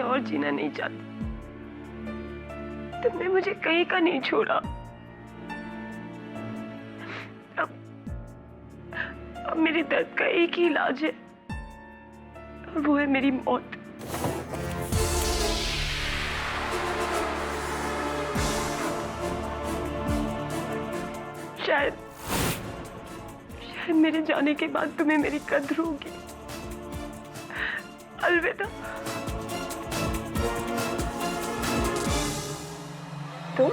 में और जीना नहीं चाहती। तुमने मुझे कहीं का नहीं छोड़ा। अब मेरे दर्द का एक ही इलाज है और वो है मेरी मौत। शायद मेरे जाने के बाद तुम्हें मेरी कद्र होगी। अलविदा। तुम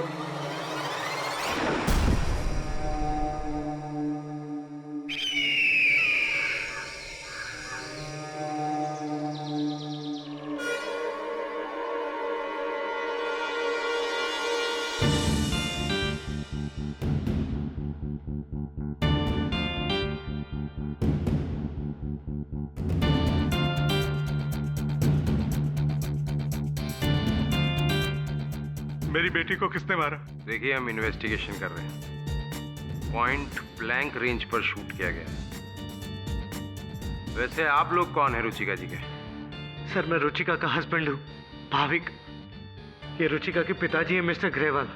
मेरी बेटी को किसने मारा? देखिए, हम इन्वेस्टिगेशन कर रहे हैं। पॉइंट ब्लैंक रेंज पर शूट किया गया है। वैसे आप लोग कौन है रुचिका जी के? सर, मैं रुचिका का हस्बैंड हूँ, भाविक। ये रुचिका के पिताजी है मिस्टर ग्रेवाल।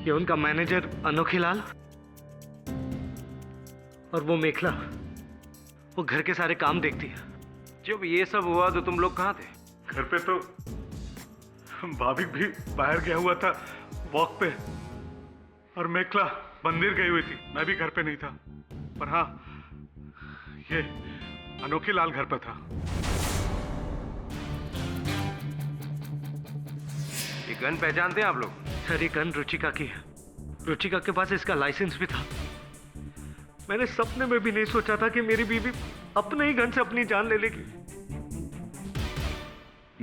ये उनका मैनेजर अनोखीलाल और वो मेखला। वो घर के सारे काम देखती है। जब ये सब हुआ तो तुम लोग कहाँ थे? घर पे तो भाभी भी बाहर गया हुआ था वॉक पे, और मेखला मंदिर गई हुई थी। मैं भी घर पे नहीं था, पर हाँ, ये अनोखीलाल घर पे था। ये गन पहचानते हैं आप लोग? सर, ये गन रुचिका की है। रुचिका के पास इसका लाइसेंस भी था। मैंने सपने में भी नहीं सोचा था कि मेरी बीवी अपने ही गन से अपनी जान ले लेगी।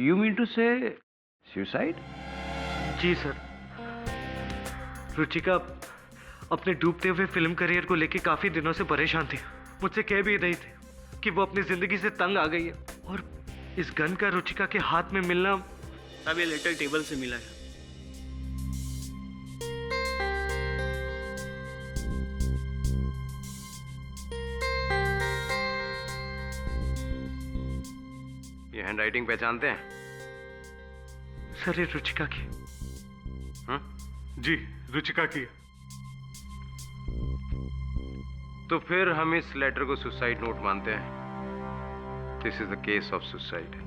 यू मीन टू से सुसाइड? जी सर। रुचिका अपने डूबते हुए फिल्म करियर को लेकर काफी दिनों से परेशान थी। मुझसे कह भी रही थी कि वो अपनी जिंदगी से तंग आ गई है, और इस गन का रुचिका के हाथ में मिलना। अब ये लेटर टेबल से मिला है। ये हैंडराइटिंग पहचानते हैं? सर, ये रुचिका की। जी, रुचिका की। तो फिर हम इस लेटर को सुसाइड नोट मानते हैं। This is the case of suicide.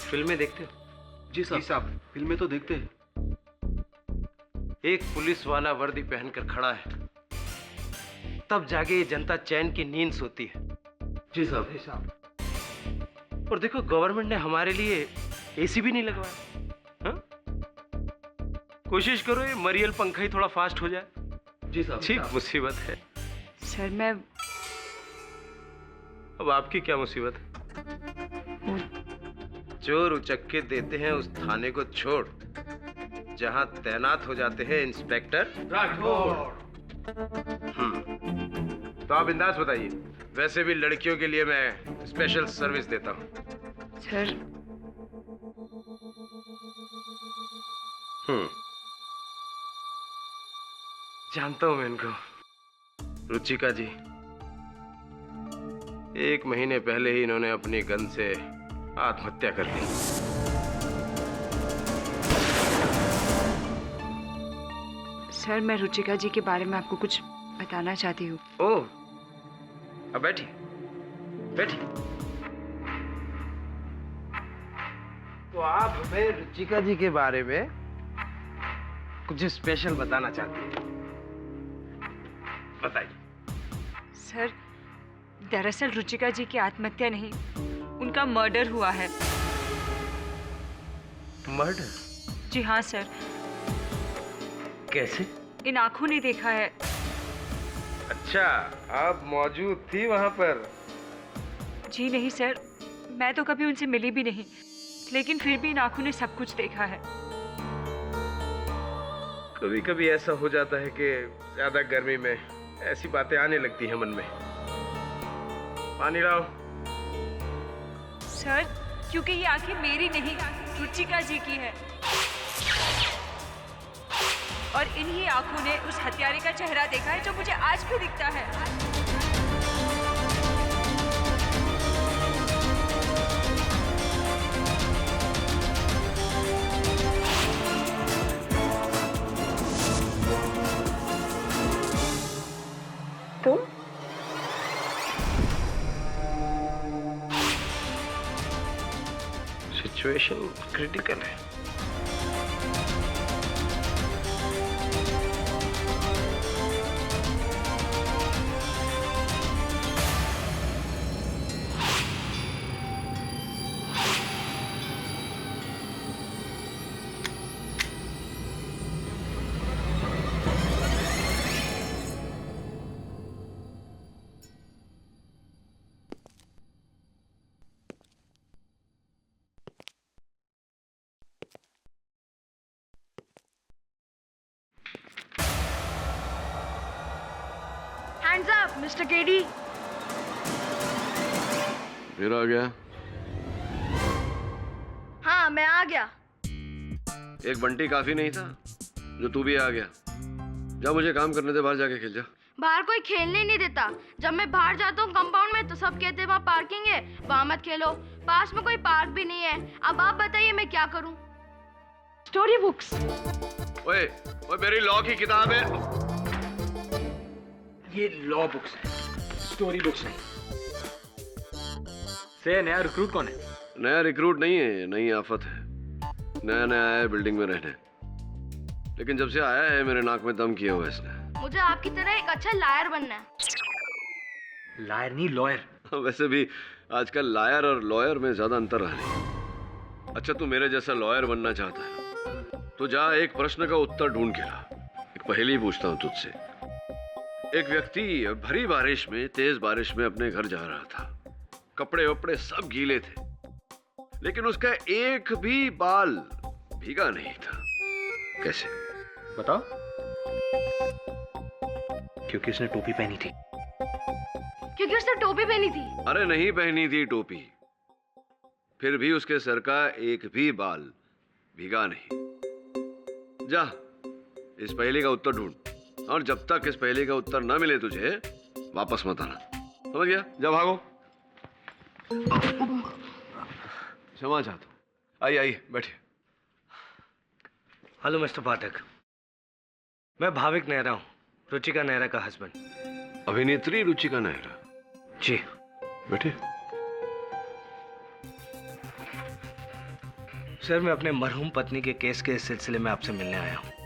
फिल्में देखते हो? जी साहब, फिल्में तो देखते हैं। एक पुलिस वाला वर्दी पहनकर खड़ा है, तब जाके ये जनता चैन की नींद सोती है। जी साहब। और देखो, गवर्नमेंट ने हमारे लिए एसी भी नहीं लगवाया। हाँ? कोशिश करो ये मरियल पंखा ही थोड़ा फास्ट हो जाए। जी साहब। ठीक मुसीबत है। सर, मैं अब आपकी क्या मुसीबत है? चोर उचक्के देते हैं उस थाने को छोड़ जहां तैनात हो जाते हैं इंस्पेक्टर राठौड़। तो आप बिंदास बताइए। वैसे भी लड़कियों के लिए मैं स्पेशल सर्विस देता हूं। सर, जानता हूं मैं इनको। रुचिका जी, 1 महीने पहले ही इन्होंने अपनी गन से आत्महत्या कर ली। सर, मैं रुचिका जी के बारे में आपको कुछ बताना चाहती हूँ। ओह, अब बैठिए बैठिए। तो आप हमें रुचिका जी के बारे में कुछ स्पेशल बताना चाहती हैं? बताइए। सर, दरअसल रुचिका जी की आत्महत्या नहीं, उनका मर्डर हुआ है। मर्डर? जी हाँ सर। कैसे? इन आंखों ने देखा है। अच्छा, आप मौजूद थी वहां पर? जी नहीं सर, मैं तो कभी उनसे मिली भी नहीं, लेकिन फिर भी इन आंखों ने सब कुछ देखा है। कभी कभी ऐसा हो जाता है कि ज्यादा गर्मी में ऐसी बातें आने लगती हैं मन में। पानी लाओ। सर, क्योंकि ये आंखें मेरी नहीं, रुचिका जी की है, और इन्हीं आंखों ने उस हत्यारे का चेहरा देखा है जो मुझे आज भी दिखता है। तुम? सिचुएशन क्रिटिकल है। Hands up, Mr. KD. फिर आ गया? हाँ, मैं आ गया। एक बंटी काफी नहीं था जो तू भी आ गया? जा, मुझे काम करने दे, बाहर जाके खेल जा। बाहर कोई खेलने ही नहीं देता। जब मैं बाहर जाता हूँ कंपाउंड में तो सब कहते हैं वहाँ पार्किंग है, वहाँ मत खेलो। पास में कोई पार्क भी नहीं है। अब आप बताइए मैं क्या करूँ? Story books. ओए, ओए, मेरी लॉ की किताब है। ये लॉ बुक्स है, स्टोरी बुक्स नहीं। से नया रिक्रूट कौन है? नया रिक्रूट नहीं है, नई आफत है। नया नया आया है बिल्डिंग में रहने, लेकिन जब से आया है मेरे नाक में दम किया हुआ इसने। मुझे आपकी तरह एक अच्छा लायर बनना है। लायर नहीं, लॉयर। वैसे भी आजकल लायर और लॉयर में ज्यादा अंतर रहा नहीं। अच्छा, तू मेरे जैसा लॉयर बनना चाहता है तो जा, एक प्रश्न का उत्तर ढूंढ के ला। एक पहेली पूछता हूँ तुझसे। एक व्यक्ति भरी बारिश में, तेज बारिश में अपने घर जा रहा था। कपड़े वपड़े सब गीले थे, लेकिन उसका एक भी बाल भीगा नहीं था। कैसे? बताओ। क्योंकि उसने टोपी पहनी थी। क्योंकि उसने टोपी पहनी थी। अरे नहीं पहनी थी टोपी, फिर भी उसके सर का एक भी बाल भीगा नहीं। जा, इस पहेली का उत्तर ढूंढ, और जब तक इस पहेली का उत्तर न मिले तुझे वापस मत आना। समझ गया? जा, भागो। क्षमा चाहता हूं। आइए आइए, बैठिए। हेलो मिस्टर पाठक, मैं भाविक नेहरा हूँ, रुचिका नेहरा का हस्बैंड। अभिनेत्री रुचिका नेहरा? जी। बैठिए। सर, मैं अपने मरहूम पत्नी के केस के सिलसिले में आपसे मिलने आया हूँ।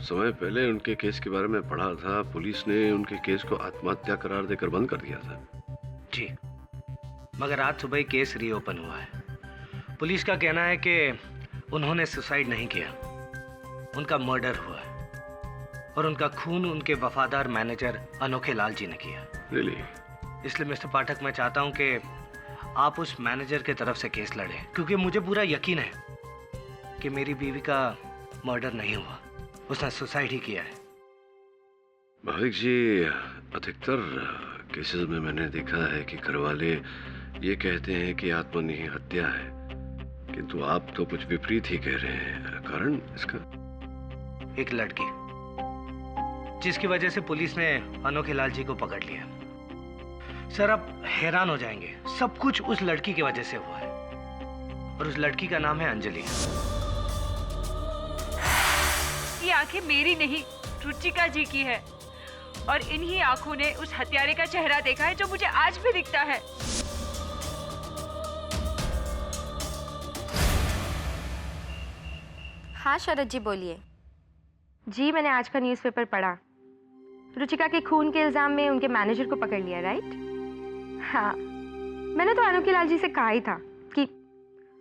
समय पहले उनके केस के बारे में पढ़ा था। पुलिस ने उनके केस को आत्महत्या करार देकर बंद कर दिया था। जी, मगर आज सुबह ही केस रीओपन हुआ है। पुलिस का कहना है कि उन्होंने सुसाइड नहीं किया, उनका मर्डर हुआ है, और उनका खून उनके वफादार मैनेजर अनोखे लाल जी ने किया। रियली? इसलिए मिस्टर पाठक, मैं चाहता हूं कि आप उस मैनेजर के तरफ से केस लड़ें, क्योंकि मुझे पूरा यकीन है कि मेरी बीवी का मर्डर नहीं हुआ, उसने सुसाइड ही किया है। भाविक जी, अधिकतर केसेस में मैंने देखा है कि घरवाले ये कहते हैं कि आत्मनिही हत्या है, किंतु आप तो कुछ विपरीत ही कह रहे हैं। कारण इसका? एक लड़की जिसकी वजह से पुलिस ने अनोखे लाल जी को पकड़ लिया। सर आप हैरान हो जाएंगे, सब कुछ उस लड़की की वजह से हुआ है और उस लड़की का नाम है अंजलि। ये आंखें मेरी नहीं, रुचिका जी की है और इन्हीं आंखों ने उस हत्यारे का चेहरा देखा है जो मुझे आज भी दिखता है। हाँ शरद जी बोलिए। जी मैंने आज का न्यूज़पेपर पढ़ा। रुचिका के खून के इल्जाम में उनके मैनेजर को पकड़ लिया, राइट? हाँ, मैंने तो अनोखे लाल जी से कहा ही था कि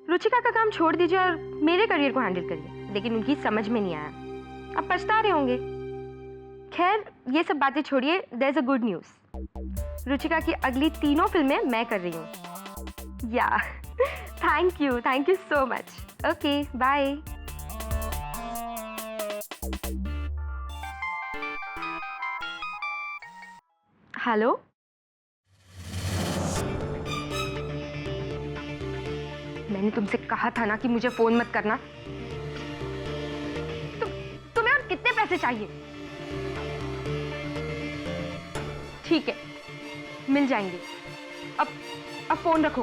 रुचिका का काम छोड़ दीजिए और मेरे करियर को हैंडल करिए, लेकिन उनकी समझ में नहीं आया। अब पछता रहे होंगे। खैर ये सब बातें छोड़िए, there is a good news. Ruchika की अगली 3 फिल्में मैं कर रही हूँ। या thank you so much. Okay bye. Hello, मैंने तुमसे कहा था ना कि मुझे फोन मत करना। तुम्हें और कितने पैसे चाहिए? ठीक है, मिल जाएंगे। अब फोन रखो।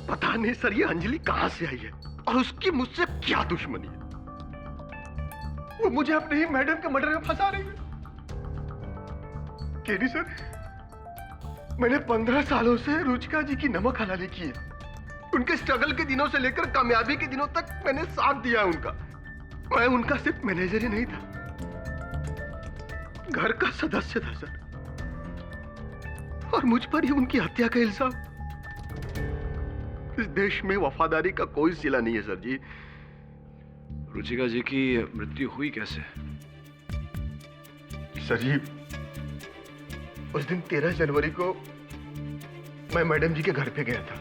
पता नहीं सर ये अंजलि कहां से आई है और उसकी मुझसे क्या दुश्मनी है। वो मुझे अपने ही मैडम के मर्डर में फंसा रही है। केडी सर, मैंने 15 सालों से रुचिका जी की नमक हलाली की है। उनके स्ट्रगल के दिनों से लेकर कामयाबी के दिनों तक मैंने साथ दिया है उनका। मैं उनका सिर्फ मैनेजर ही नहीं था, घर का सदस्य था सर। और मुझ पर ही उनकी हत्या का इल्जाम। इस देश में वफादारी का कोई सिला नहीं है सर जी। रुचिका जी की मृत्यु हुई कैसे? सर जी, उस दिन 13 जनवरी को मैं मैडम जी के घर पे गया था।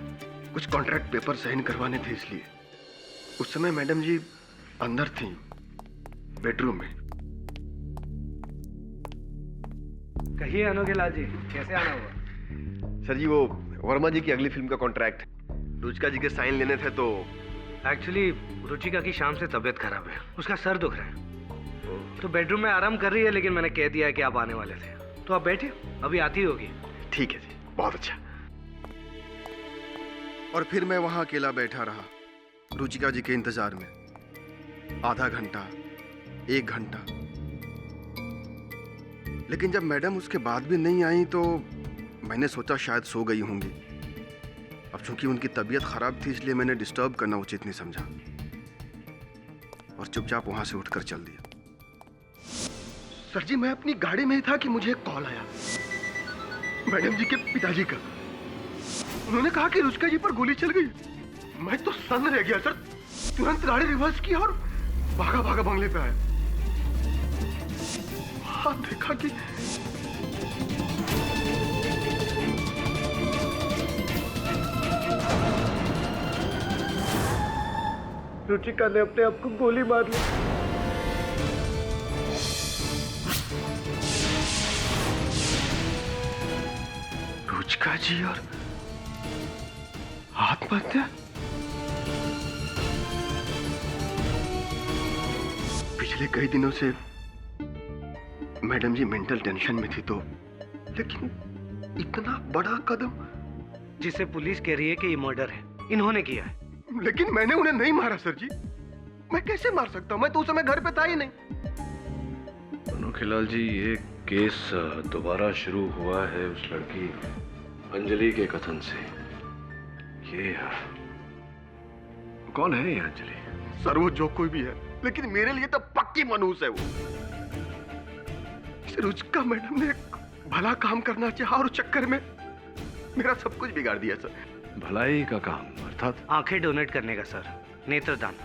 कुछ कॉन्ट्रैक्ट पेपर साइन करवाने थे, इसलिए उस समय मैडम जी अंदर थी, बेडरूम में। कहिए अनोखे लाल जी, कैसे आना हुआ? सर जी, वो वर्मा जी की अगली फिल्म का कॉन्ट्रैक्ट रुचिका जी के साइन लेने थे। तो एक्चुअली रुचिका की शाम से तबीयत खराब है, उसका सर दुख रहा है तो बेडरूम में आराम कर रही है, लेकिन मैंने कह दिया है कि आप आने वाले थे तो आप बैठिए, अभी आती होगी। ठीक है जी, बहुत अच्छा। और फिर मैं वहां अकेला बैठा रहा रुचिका जी के इंतजार में। आधा घंटा, 1 घंटा, लेकिन जब मैडम उसके बाद भी नहीं आई तो मैंने सोचा शायद सो गई होंगी। अब चूंकि उनकी तबीयत खराब थी इसलिए मैंने डिस्टर्ब करना उचित नहीं समझा और चुपचाप वहां से उठकर चल दिया। सर जी, मैं अपनी गाड़ी में ही था कि मुझे एक कॉल आया मैडम जी के पिताजी का। उन्होंने कहा कि रुचिका जी पर गोली चल गई। मैं तो सन्न रह गया सर। तुरंत गाड़ी रिवर्स की और भागा भागा बंगले पे आया। हाँ, देखा कि रुचिका ने अपने आप को गोली मार ली। रुचिका जी और आत्महत्या? पिछले कई दिनों से मैडम जी मेंटल टेंशन में थी, तो लेकिन इतना बड़ा कदम। जिसे पुलिस कह रही है कि ये मर्डर है, इन्होंने किया है। लेकिन मैंने उन्हें नहीं मारा सर जी। मैं कैसे मार सकता हूँ? मैं तो उस समय घर पे था ही नहीं। अनोखे लाल जी, ये केस दोबारा शुरू हुआ है उस लड़की अंजलि के कथन से। ये कौन है ये अंजलि? सर वो जो कोई भी है, लेकिन मेरे लिए तो पक्की मनहूस है वो। रुचिका मैडम ने एक भला काम करना चाहा और चक्कर में मेरा सब कुछ बिगाड़ दिया सर। भलाई का काम अर्थात? आंखें डोनेट करने का सर, नेत्रदान।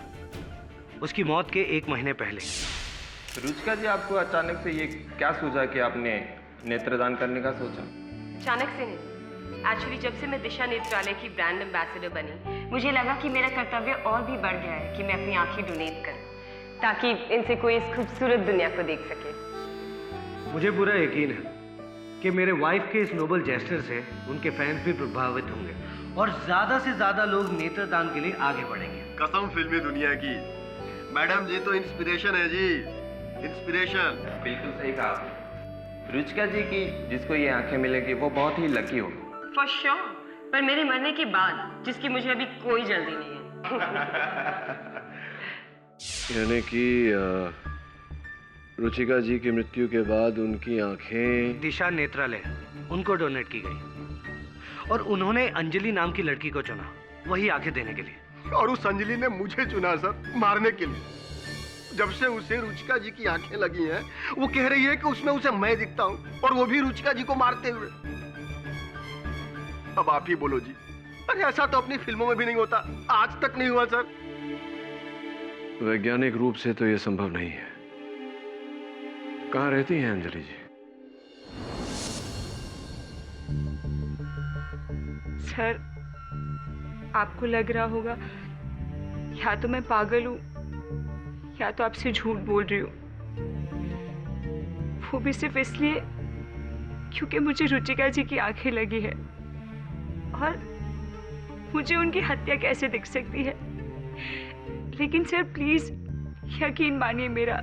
उसकी मौत के 1 महीने पहले। रुचिका जी, आपको अचानक से ये क्या सूझा कि आपने नेत्रदान करने का सोचा? अचानक से नहीं, एक्चुअली जब से मैं दिशा नेत्रालय की ब्रांड एम्बेसडर बनी, मुझे लगा कि मेरा कर्तव्य और भी बढ़ गया है कि मैं अपनी आंखें डोनेट करूं ताकि इनसे कोई इस खूबसूरत दुनिया को देख सके। मुझे पूरा यकीन है कि मेरे वाइफ के इस नोबल जेस्चर से उनके फैंस भी प्रभावित होंगे और ज्यादा से ज्यादा लोग नेत्रदान के लिए आगे बढ़ेंगे। कसम फिल्मी दुनिया की, मैडम जी तो इंस्पिरेशन है जी, इंस्पिरेशन। बिल्कुल सही कहा आपने। रुचिका जी की जिसको ये आंखें मिलेगी वो बहुत ही लकी होगी। फॉर श्योर, पर मेरे मरने के बाद, जिसकी मुझे अभी कोई जल्दी नहीं है। यानी कि रुचिका जी की मृत्यु के बाद उनकी आंखें दिशा नेत्रालय उनको डोनेट की गई और उन्होंने अंजलि नाम की लड़की को चुना वही आंखें देने के लिए। और उस अंजलि ने मुझे चुना सर, मारने के लिए। जब से उसे रुचिका जी की आंखें लगी हैं, वो कह रही है कि उसमें उसे मैं दिखता हूँ, और वो भी रुचिका जी को मारते हुए। अब आप ही बोलो जी, अरे ऐसा तो अपनी फिल्मों में भी नहीं होता, आज तक नहीं हुआ सर। वैज्ञानिक रूप से तो यह संभव नहीं है। कहाँ रहती हैं अंजलि जी? सर, आपको लग रहा होगा या तो मैं पागल हूँ या तो आपसे झूठ बोल रही हूँ, वो भी सिर्फ इसलिए क्योंकि मुझे रुचिका जी की आंखें लगी है और मुझे उनकी हत्या कैसे दिख सकती है। लेकिन सर प्लीज यकीन मानिए मेरा,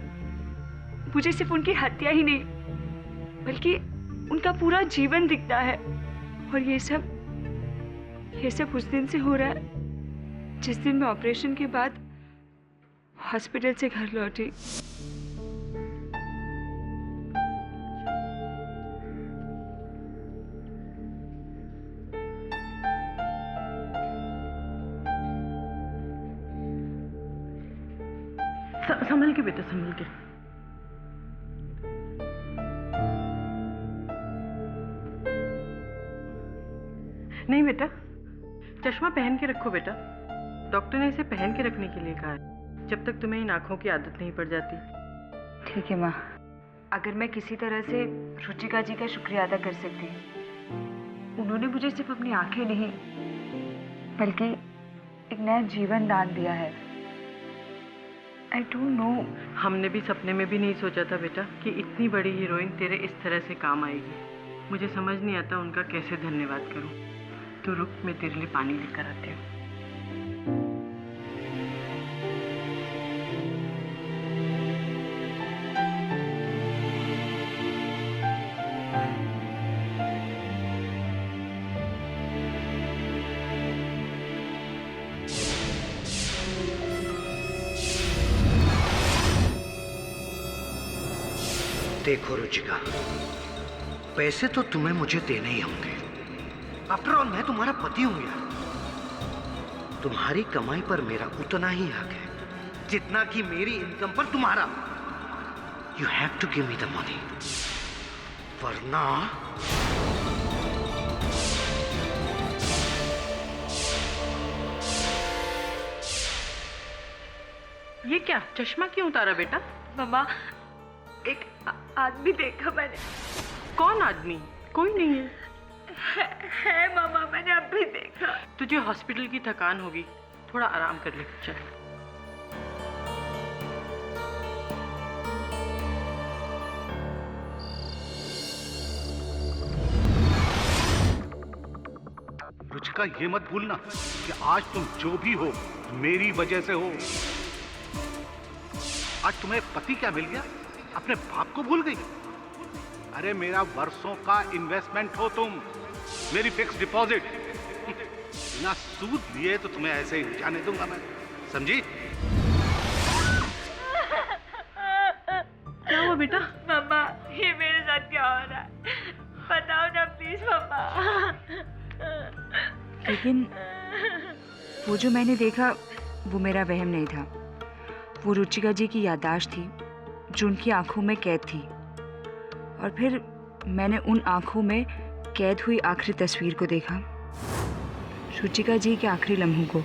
मुझे सिर्फ उनकी हत्या ही नहीं बल्कि उनका पूरा जीवन दिखता है। और ये सब उस दिन से हो रहा है जिस दिन मैं ऑपरेशन के बाद हॉस्पिटल से घर लौटी। संभल के बेटा, संभल के। नहीं बेटा, चश्मा पहन के रखो बेटा। डॉक्टर ने इसे पहन के रखने के लिए कहा है, जब तक तुम्हें इन आंखों की आदत नहीं पड़ जाती। ठीक है माँ, अगर मैं किसी तरह से रुचिका जी का शुक्रिया अदा कर सकती, उन्होंने मुझे सिर्फ अपनी आंखें नहीं बल्कि एक नया जीवन दान दिया है। I don't know। हमने भी सपने में भी नहीं सोचा था बेटा कि इतनी बड़ी हीरोइन तेरे इस तरह से काम आएगी। मुझे समझ नहीं आता उनका कैसे धन्यवाद करूं। तो रुक, मैं तेरे लिए पानी लेकर आती हूँ। देखो रुचिका, पैसे तो तुम्हें मुझे देने ही होंगे। आफ्टर ऑल मैं तुम्हारा पति हूं यार। तुम्हारी कमाई पर मेरा उतना ही हक है जितना कि मेरी इनकम पर तुम्हारा। You have to give me the money, वरना ये क्या, चश्मा क्यों उतारा बेटा? मम्मा, एक आदमी देखा मैंने। कौन आदमी? कोई नहीं है मामा, मैंने अभी देखा। तुझे हॉस्पिटल की थकान होगी, थोड़ा आराम कर ले। चल। रुचिका, ये मत भूलना कि आज तुम जो भी हो मेरी वजह से हो। आज तुम्हें पति क्या मिल गया, अपने बाप को भूल गई। अरे मेरा वर्षों का इन्वेस्टमेंट हो तुम, मेरी फिक्स डिपॉजिट। बिना सूद लिए तो तुम्हें ऐसे ही जाने दूंगा मैं, समझी? क्या हुआ बेटा? मम्मा, ये मेरे साथ क्या हो रहा है? बताओ ना प्लीज मम्मा। लेकिन वो जो मैंने देखा वो मेरा वहम नहीं था। वो रुचिका जी की याददाश्त थी जो उनकी आंखों में कैद थी। और फिर मैंने उन आंखों में कैद हुई आखिरी तस्वीर को देखा, रुचिका जी के आखिरी लम्हों को।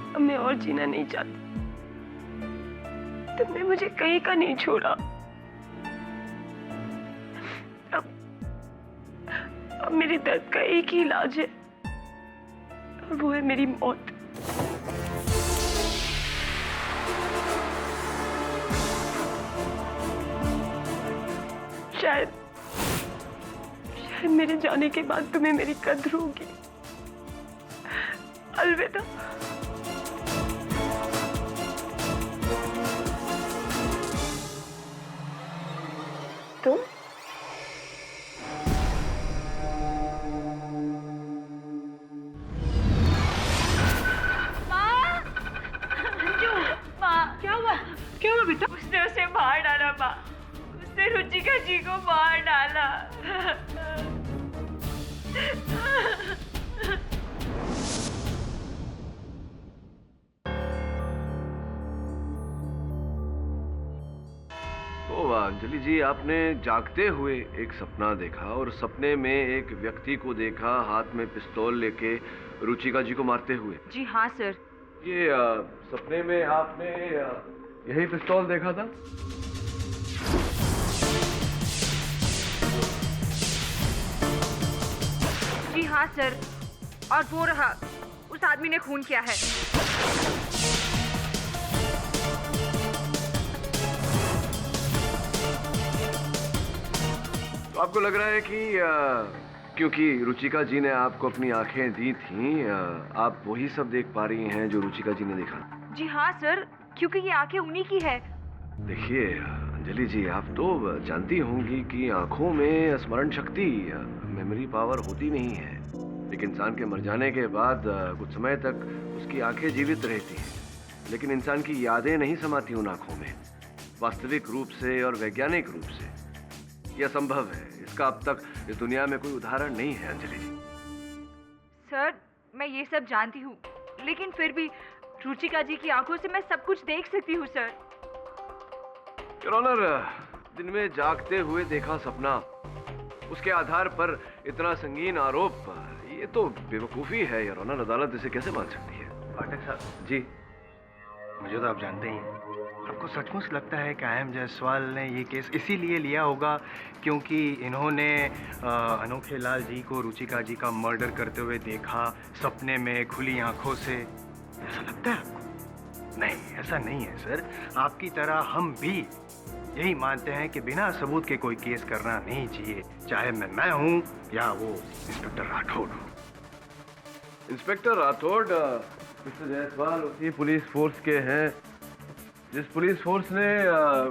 अब मैं और जीना नहीं चाहती। तुमने मुझे कहीं का नहीं छोड़ा। अब मेरे दर्द का एक ही इलाज है और वो है मेरी मौत। शायद मेरे जाने के बाद तुम्हें मेरी कद्र होगी। अलविदा। तुम क्या हुआ बेटा? उसने उसे मार डाला माँ। उसने रुचिका जी को मार डाला। तो अंजलि जी, आपने जागते हुए एक सपना देखा और सपने में एक व्यक्ति को देखा हाथ में पिस्तौल लेके रुचिका जी को मारते हुए। जी हाँ सर। ये सपने में आपने यही पिस्तौल देखा था? जी हाँ सर, और वो रहा, उस आदमी ने खून किया है। तो आपको लग रहा है कि क्योंकि रुचिका जी ने आपको अपनी आंखें दी थीं, आप वही सब देख पा रही हैं जो रुचिका जी ने देखा? जी हाँ सर, क्योंकि ये आंखें उन्हीं की है। देखिए अंजलि जी, आप तो जानती होंगी कि आंखों में स्मरण शक्ति, मेमोरी पावर होती नहीं है। एक इंसान के मर जाने के बाद कुछ समय तक उसकी आंखें जीवित रहती हैं, लेकिन इंसान की यादें नहीं समाती उन आंखों में, वास्तविक रूप से और वैज्ञानिक रूप से। यह संभव है, इसका अब तक इस दुनिया में कोई उदाहरण नहीं है अंजलि जी। सर मैं ये सब जानती हूँ, लेकिन फिर भी रुचिका जी की आंखों से मैं सब कुछ देख सकती हूँ सर। योर ऑनर, दिन में जागते हुए देखा सपना, उसके आधार पर इतना संगीन आरोप, ये तो बेवकूफी है योर ऑनर। अदालत इसे कैसे मान सकती है? पाठक साहब जी, मुझे तो आप जानते ही हैं, आपको सचमुच लगता है कि आई.एम. जायसवाल ने ये केस इसीलिए लिया होगा क्योंकि इन्होंने अनोखे लाल जी को रुचिका जी का मर्डर करते हुए देखा सपने में खुली आंखों से? ऐसा लगता है आपको? नहीं, ऐसा नहीं है सर। आपकी तरह हम भी यही मानते हैं कि बिना सबूत के कोई केस करना नहीं चाहिए, चाहे मैं हूं या वो इंस्पेक्टर राठौड़ हो। इंस्पेक्टर राठौड़ मिस्टर जायसवाल उसी पुलिस फोर्स के हैं जिस पुलिस फोर्स ने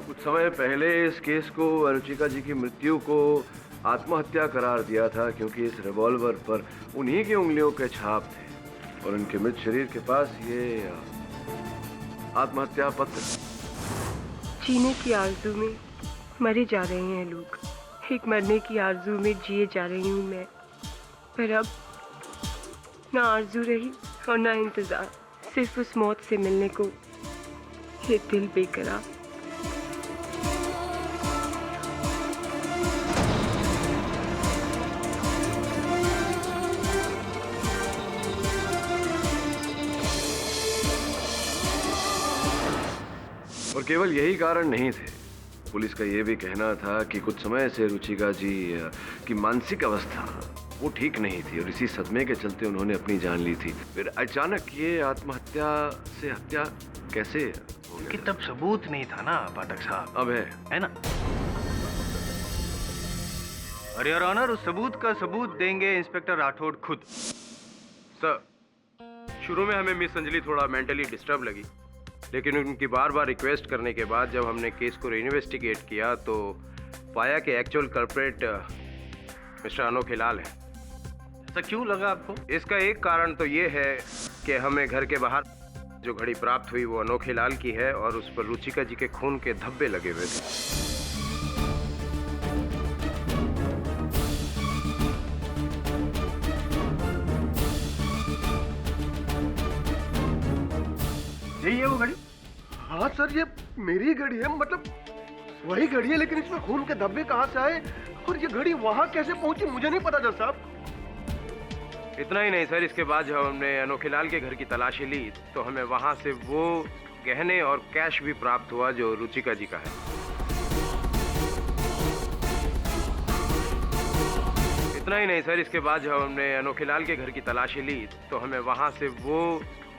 कुछ समय पहले इस केस को, रुचिका जी की मृत्यु को आत्महत्या करार दिया था, क्योंकि इस रिवॉल्वर पर उन्हीं की उंगलियों के छाप थे और उनके मृत शरीर के पास ये आत्महत्या पत्र। जीने की आरज़ू में मरे जा रहे हैं लोग, एक मरने की आरज़ू में जिए जा रही हूँ मैं। पर अब ना आरज़ू रही और ना इंतज़ार, सिर्फ उस मौत से मिलने को ये दिल बेकरार। और केवल यही कारण नहीं थे, पुलिस का ये भी कहना था कि कुछ समय से रुचिका जी की मानसिक अवस्था वो ठीक नहीं थी और इसी सदमे के चलते उन्होंने अपनी जान ली थी। फिर अचानक ये आत्महत्या से हत्या कैसे हो गया? कि तब सबूत नहीं था ना पाठक साहब। अब है ना? और योर ऑनर, उस सबूत का सबूत देंगे इंस्पेक्टर राठौड़ खुद। सर, शुरू में हमें मिस अंजलि थोड़ा मेंटली डिस्टर्ब लगी, लेकिन उनकी बार बार रिक्वेस्ट करने के बाद जब हमने केस को इन्वेस्टिगेट किया तो पाया कि एक्चुअल कल्प्रेट मिस्टर अनोखे लाल है। ऐसा क्यों लगा आपको? इसका एक कारण तो ये है कि हमें घर के बाहर जो घड़ी प्राप्त हुई वो अनोखे लाल की है और उस पर रुचिका जी के खून के धब्बे लगे हुए थे। यही है वो घड़ी? हाँ सर, ये मेरी घड़ी है, मतलब वही घड़ी है, लेकिन इसमें खून के धब्बे कहाँ से आए और ये घड़ी वहाँ कैसे पहुंची मुझे नहीं पता जज साहब। इतना ही नहीं सर, इसके बाद जब हमने अनोखे लाल के घर की तलाशी ली तो हमें वहां से वो गहने और कैश भी प्राप्त हुआ जो रुचिका जी का है। इतना ही नहीं सर, इसके बाद जब हमने अनोखे लाल के घर की तलाशी ली तो हमें वहां से वो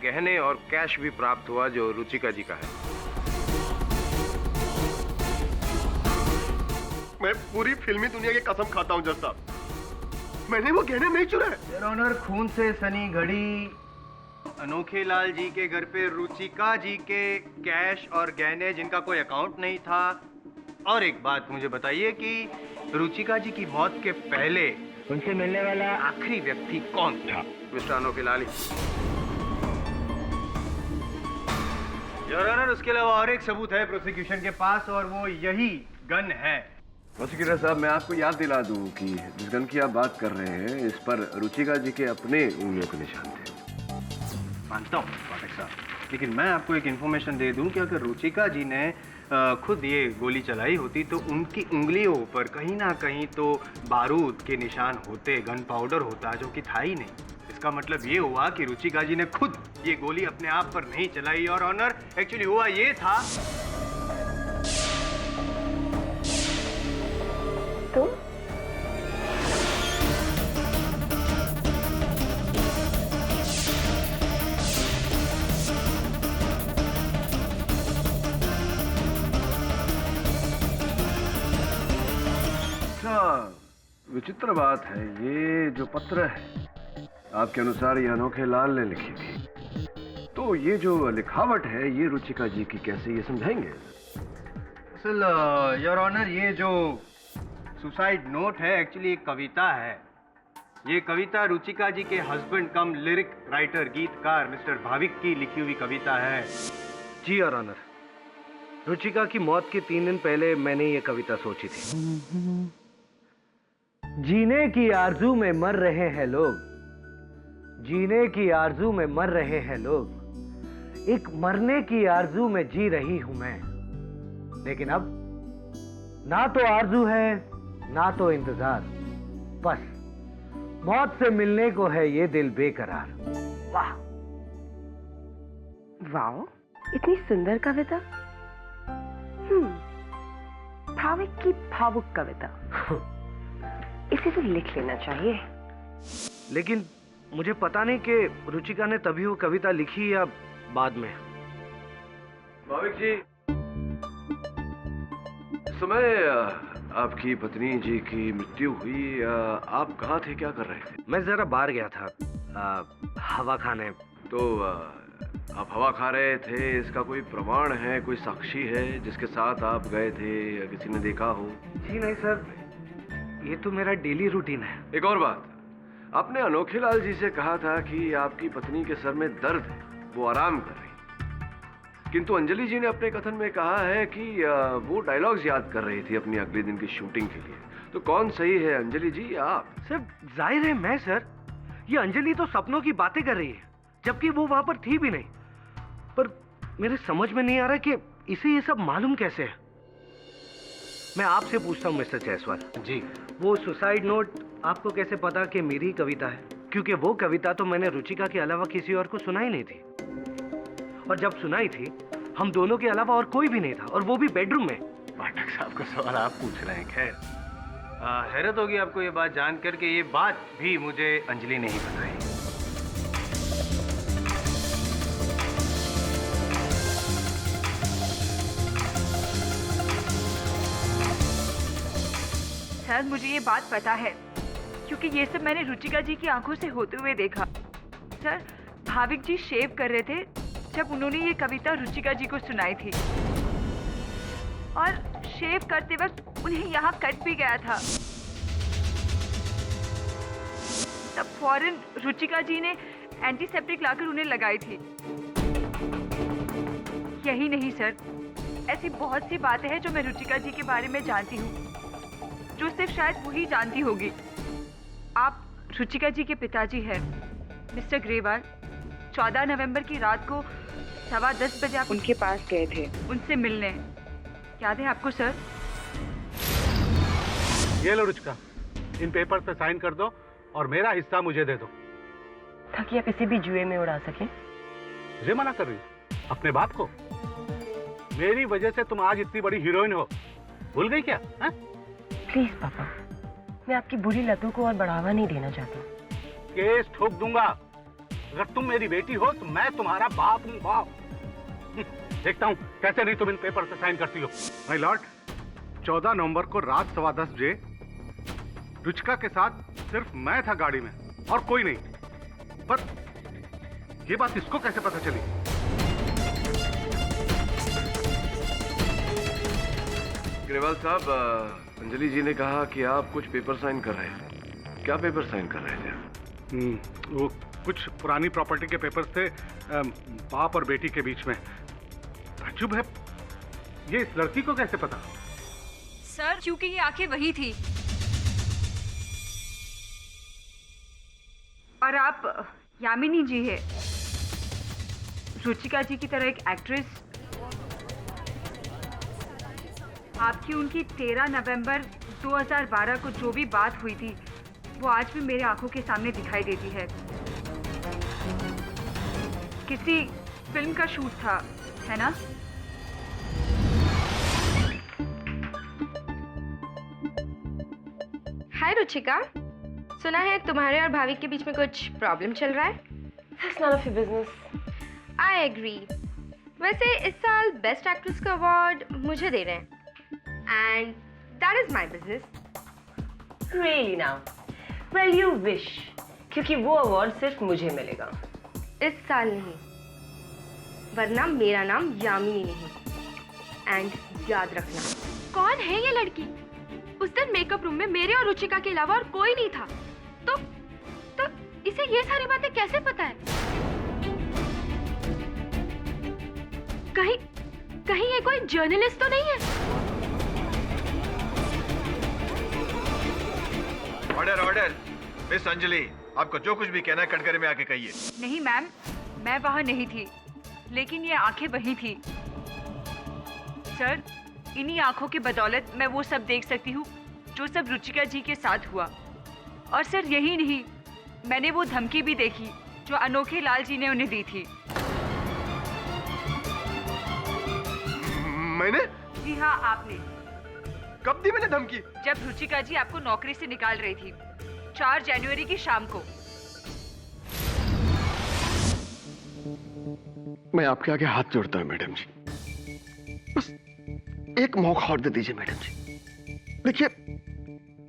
गहने और कैश भी प्राप्त हुआ जो रुचिका जी का है। मैं पूरी फिल्मी दुनिया की कसम खाता हूँ जज साहब, मैंने वो गहने नहीं चुराए। योर ऑनर, खून से सनी घड़ी अनोखे लाल जी के घर पे रुचिका जी के कैश और गहने जिनका कोई अकाउंट नहीं था। और एक बात मुझे बताइए कि रुचिका जी की मौत के पहले उनसे मिलने वाला आखिरी व्यक्ति कौन था? मिस्टर अनोखे लाल ही। योर ऑनर, उसके अलावा और एक सबूत है प्रोसिक्यूशन के पास और वो यही गन है। प्रोसिक्यूटर साहब, मैं आपको याद दिला दूं कि जिस गन की आप बात कर रहे हैं इस पर रुचिका जी के अपने उंगलियों के निशान थे। मानता हूँ पाठक साहब, लेकिन मैं आपको एक इन्फॉर्मेशन दे दूं कि अगर रुचिका जी ने खुद ये गोली चलाई होती तो उनकी उंगलियों पर कहीं ना कहीं तो बारूद के निशान होते, गन पाउडर होता, जो कि था ही नहीं। इसका मतलब ये हुआ कि रुचिका जी ने खुद ये गोली अपने आप पर नहीं चलाई। और ऑनर, एक्चुअली हुआ ये था। तुम विचित्र बात है, ये जो पत्र है आपके अनुसार ये अनोखे लाल ने लिखी थी, तो ये जो लिखावट है ये रुचिका जी की कैसे, ये समझाएंगे? असल योर ऑनर, ये जो सुसाइड नोट है एक्चुअली एक कविता है। ये कविता रुचिका जी के हस्बैंड कम लिरिक राइटर, गीतकार मिस्टर भाविक की लिखी हुई कविता है। जी योर ऑनर, रुचिका की मौत के 3 दिन पहले मैंने ये कविता सोची थी। जीने की आरजू में मर रहे हैं लोग, जीने की आरजू में मर रहे हैं लोग, एक मरने की आरजू में जी रही हूं मैं, लेकिन अब ना तो आरजू है ना तो इंतजार, बस मौत से मिलने को है ये दिल बेकरार। वाह वाओ, इतनी सुंदर कविता। भाविक की भावुक कविता। इसे तो लिख लेना चाहिए। लेकिन मुझे पता नहीं कि रुचिका ने तभी वो कविता लिखी या बाद में। भाविक जी, समय आपकी पत्नी जी की मृत्यु हुई, आप कहाँ थे, क्या कर रहे थे? मैं जरा बाहर गया था हवा खाने। तो आप हवा खा रहे थे, इसका कोई प्रमाण है, कोई साक्षी है जिसके साथ आप गए थे या किसी ने देखा हो? जी नहीं सर, ये तो मेरा डेली रूटीन है। एक और बात, आपने अनोखे लाल जी से कहा था कि आपकी पत्नी के सर में दर्द है, वो आराम कर रही, किंतु अंजलि जी ने अपने कथन में कहा है कि वो डायलॉग्स याद कर रही थी अपनी अगले दिन की शूटिंग के लिए। तो कौन सही है, अंजलि जी या आप? सर जाहिर है मैं सर, ये अंजलि तो सपनों की बातें कर रही है, जबकि वो वहां पर थी भी नहीं। पर मेरे समझ में नहीं आ रहा कि इसे ये सब मालूम कैसे है। मैं आपसे पूछता हूँ मिस्टर जायसवाल जी, वो सुसाइड नोट आपको कैसे पता कि मेरी कविता है? क्योंकि वो कविता तो मैंने रुचिका के अलावा किसी और को सुनाई नहीं थी, और जब सुनाई थी हम दोनों के अलावा और कोई भी नहीं था, और वो भी बेडरूम में। पाठक साहब का सवाल आप पूछ रहे हैं। खैर हैरत होगी आपको ये बात जानकर के ये बात भी मुझे अंजलि ने ही बताई। सर मुझे ये बात पता है, क्योंकि ये सब मैंने रुचिका जी की आंखों से होते हुए देखा। सर भाविक जी शेव कर रहे थे जब उन्होंने ये कविता रुचिका जी को सुनाई थी, और शेव करते वक्त उन्हें यहाँ कट भी गया था। तब फौरन रुचिका जी ने एंटीसेप्टिक लाकर उन्हें लगाई थी। यही नहीं सर, ऐसी बहुत सी बातें हैं जो मैं रुचिका जी के बारे में जानती हूँ, जो सिर्फ शायद वही जानती होगी। आप रुचिका जी के पिताजी हैं मिस्टर ग्रेवाल। 14 नवंबर की रात को 10:15 बजे आप उनके पास गए थे उनसे मिलने, याद है आपको सर? ये लो रुचिका, इन पेपर पे साइन कर दो और मेरा हिस्सा मुझे दे दो, ताकि आप इसे भी जुए में उड़ा सकें। मुझे मना कर रही हो? अपने बाप को? मेरी वजह से तुम आज इतनी बड़ी हीरोइन हो, भूल गई क्या? हा? प्लीज पापा, मैं आपकी बुरी लतों को और बढ़ावा नहीं देना चाहती। केस ठोक दूंगा। अगर तुम मेरी बेटी हो तो मैं तुम्हारा बाप हूँ, बाप। देखता हूँ कैसे नहीं तुम इन पेपर पे साइन करती हो। माय लॉर्ड, 14 नवंबर को रात 10:15 बजे रुचिका के साथ सिर्फ मैं था गाड़ी में और कोई नहीं। पर ये बात इसको कैसे पता चली? ग्रेवाल साहब, अंजलि जी ने कहा कि आप कुछ पेपर साइन कर रहे थे। क्या पेपर साइन कर रहे थे? वो कुछ पुरानी प्रॉपर्टी के पेपर्स थे, बाप और बेटी के बीच में। ताज्जुब है, ये इस लड़की को कैसे पता? सर, क्योंकि ये आंखें वही थी। और आप यामिनी जी है, रुचिका जी की तरह एक एक्ट्रेस। आपकी उनकी 13 नवंबर 2012 को जो भी बात हुई थी वो आज भी मेरे आंखों के सामने दिखाई देती है। किसी फिल्म का शूट था, है ना? हाय रुचिका, सुना है तुम्हारे और भाविक के बीच में कुछ प्रॉब्लम चल रहा है। That's none of your business. I agree. वैसे इस साल बेस्ट एक्ट्रेस का अवार्ड मुझे दे रहे हैं and that is my business. Really now? Well, you wish. क्योंकि वो अवार्ड सिर्फ मुझे मिलेगा। इस साल नहीं, वरना मेरा नाम यामिनी नहीं। एंड याद रखना। कौन है ये लड़की? उस दिन मेकअप रूम में मेरे और रुचिका के अलावा और कोई नहीं था। तो इसे ये सारी बातें कैसे पता है? कहीं ये कोई जर्नलिस्ट तो नहीं है? Order order. मिस अंजलि, आपको जो कुछ भी कहना है कटघरे में आके कहिए। नहीं मैम, मैं वहाँ नहीं थी, लेकिन ये आंखें वही थी। सर, इन्हीं आंखों की बदौलत मैं वो सब देख सकती हूँ जो सब रुचिका जी के साथ हुआ। और सर यही नहीं, मैंने वो धमकी भी देखी जो अनोखे लाल जी ने उन्हें दी थी। मैंने? जी हाँ, आपने। कब दी मैंने धमकी? जब रुचिका जी आपको नौकरी से निकाल रही थी, 4 जनवरी की शाम को। मैं आपके आगे हाथ जोड़ता हूँ मैडम जी, बस एक मौका और दे दीजिए मैडम जी। देखिए,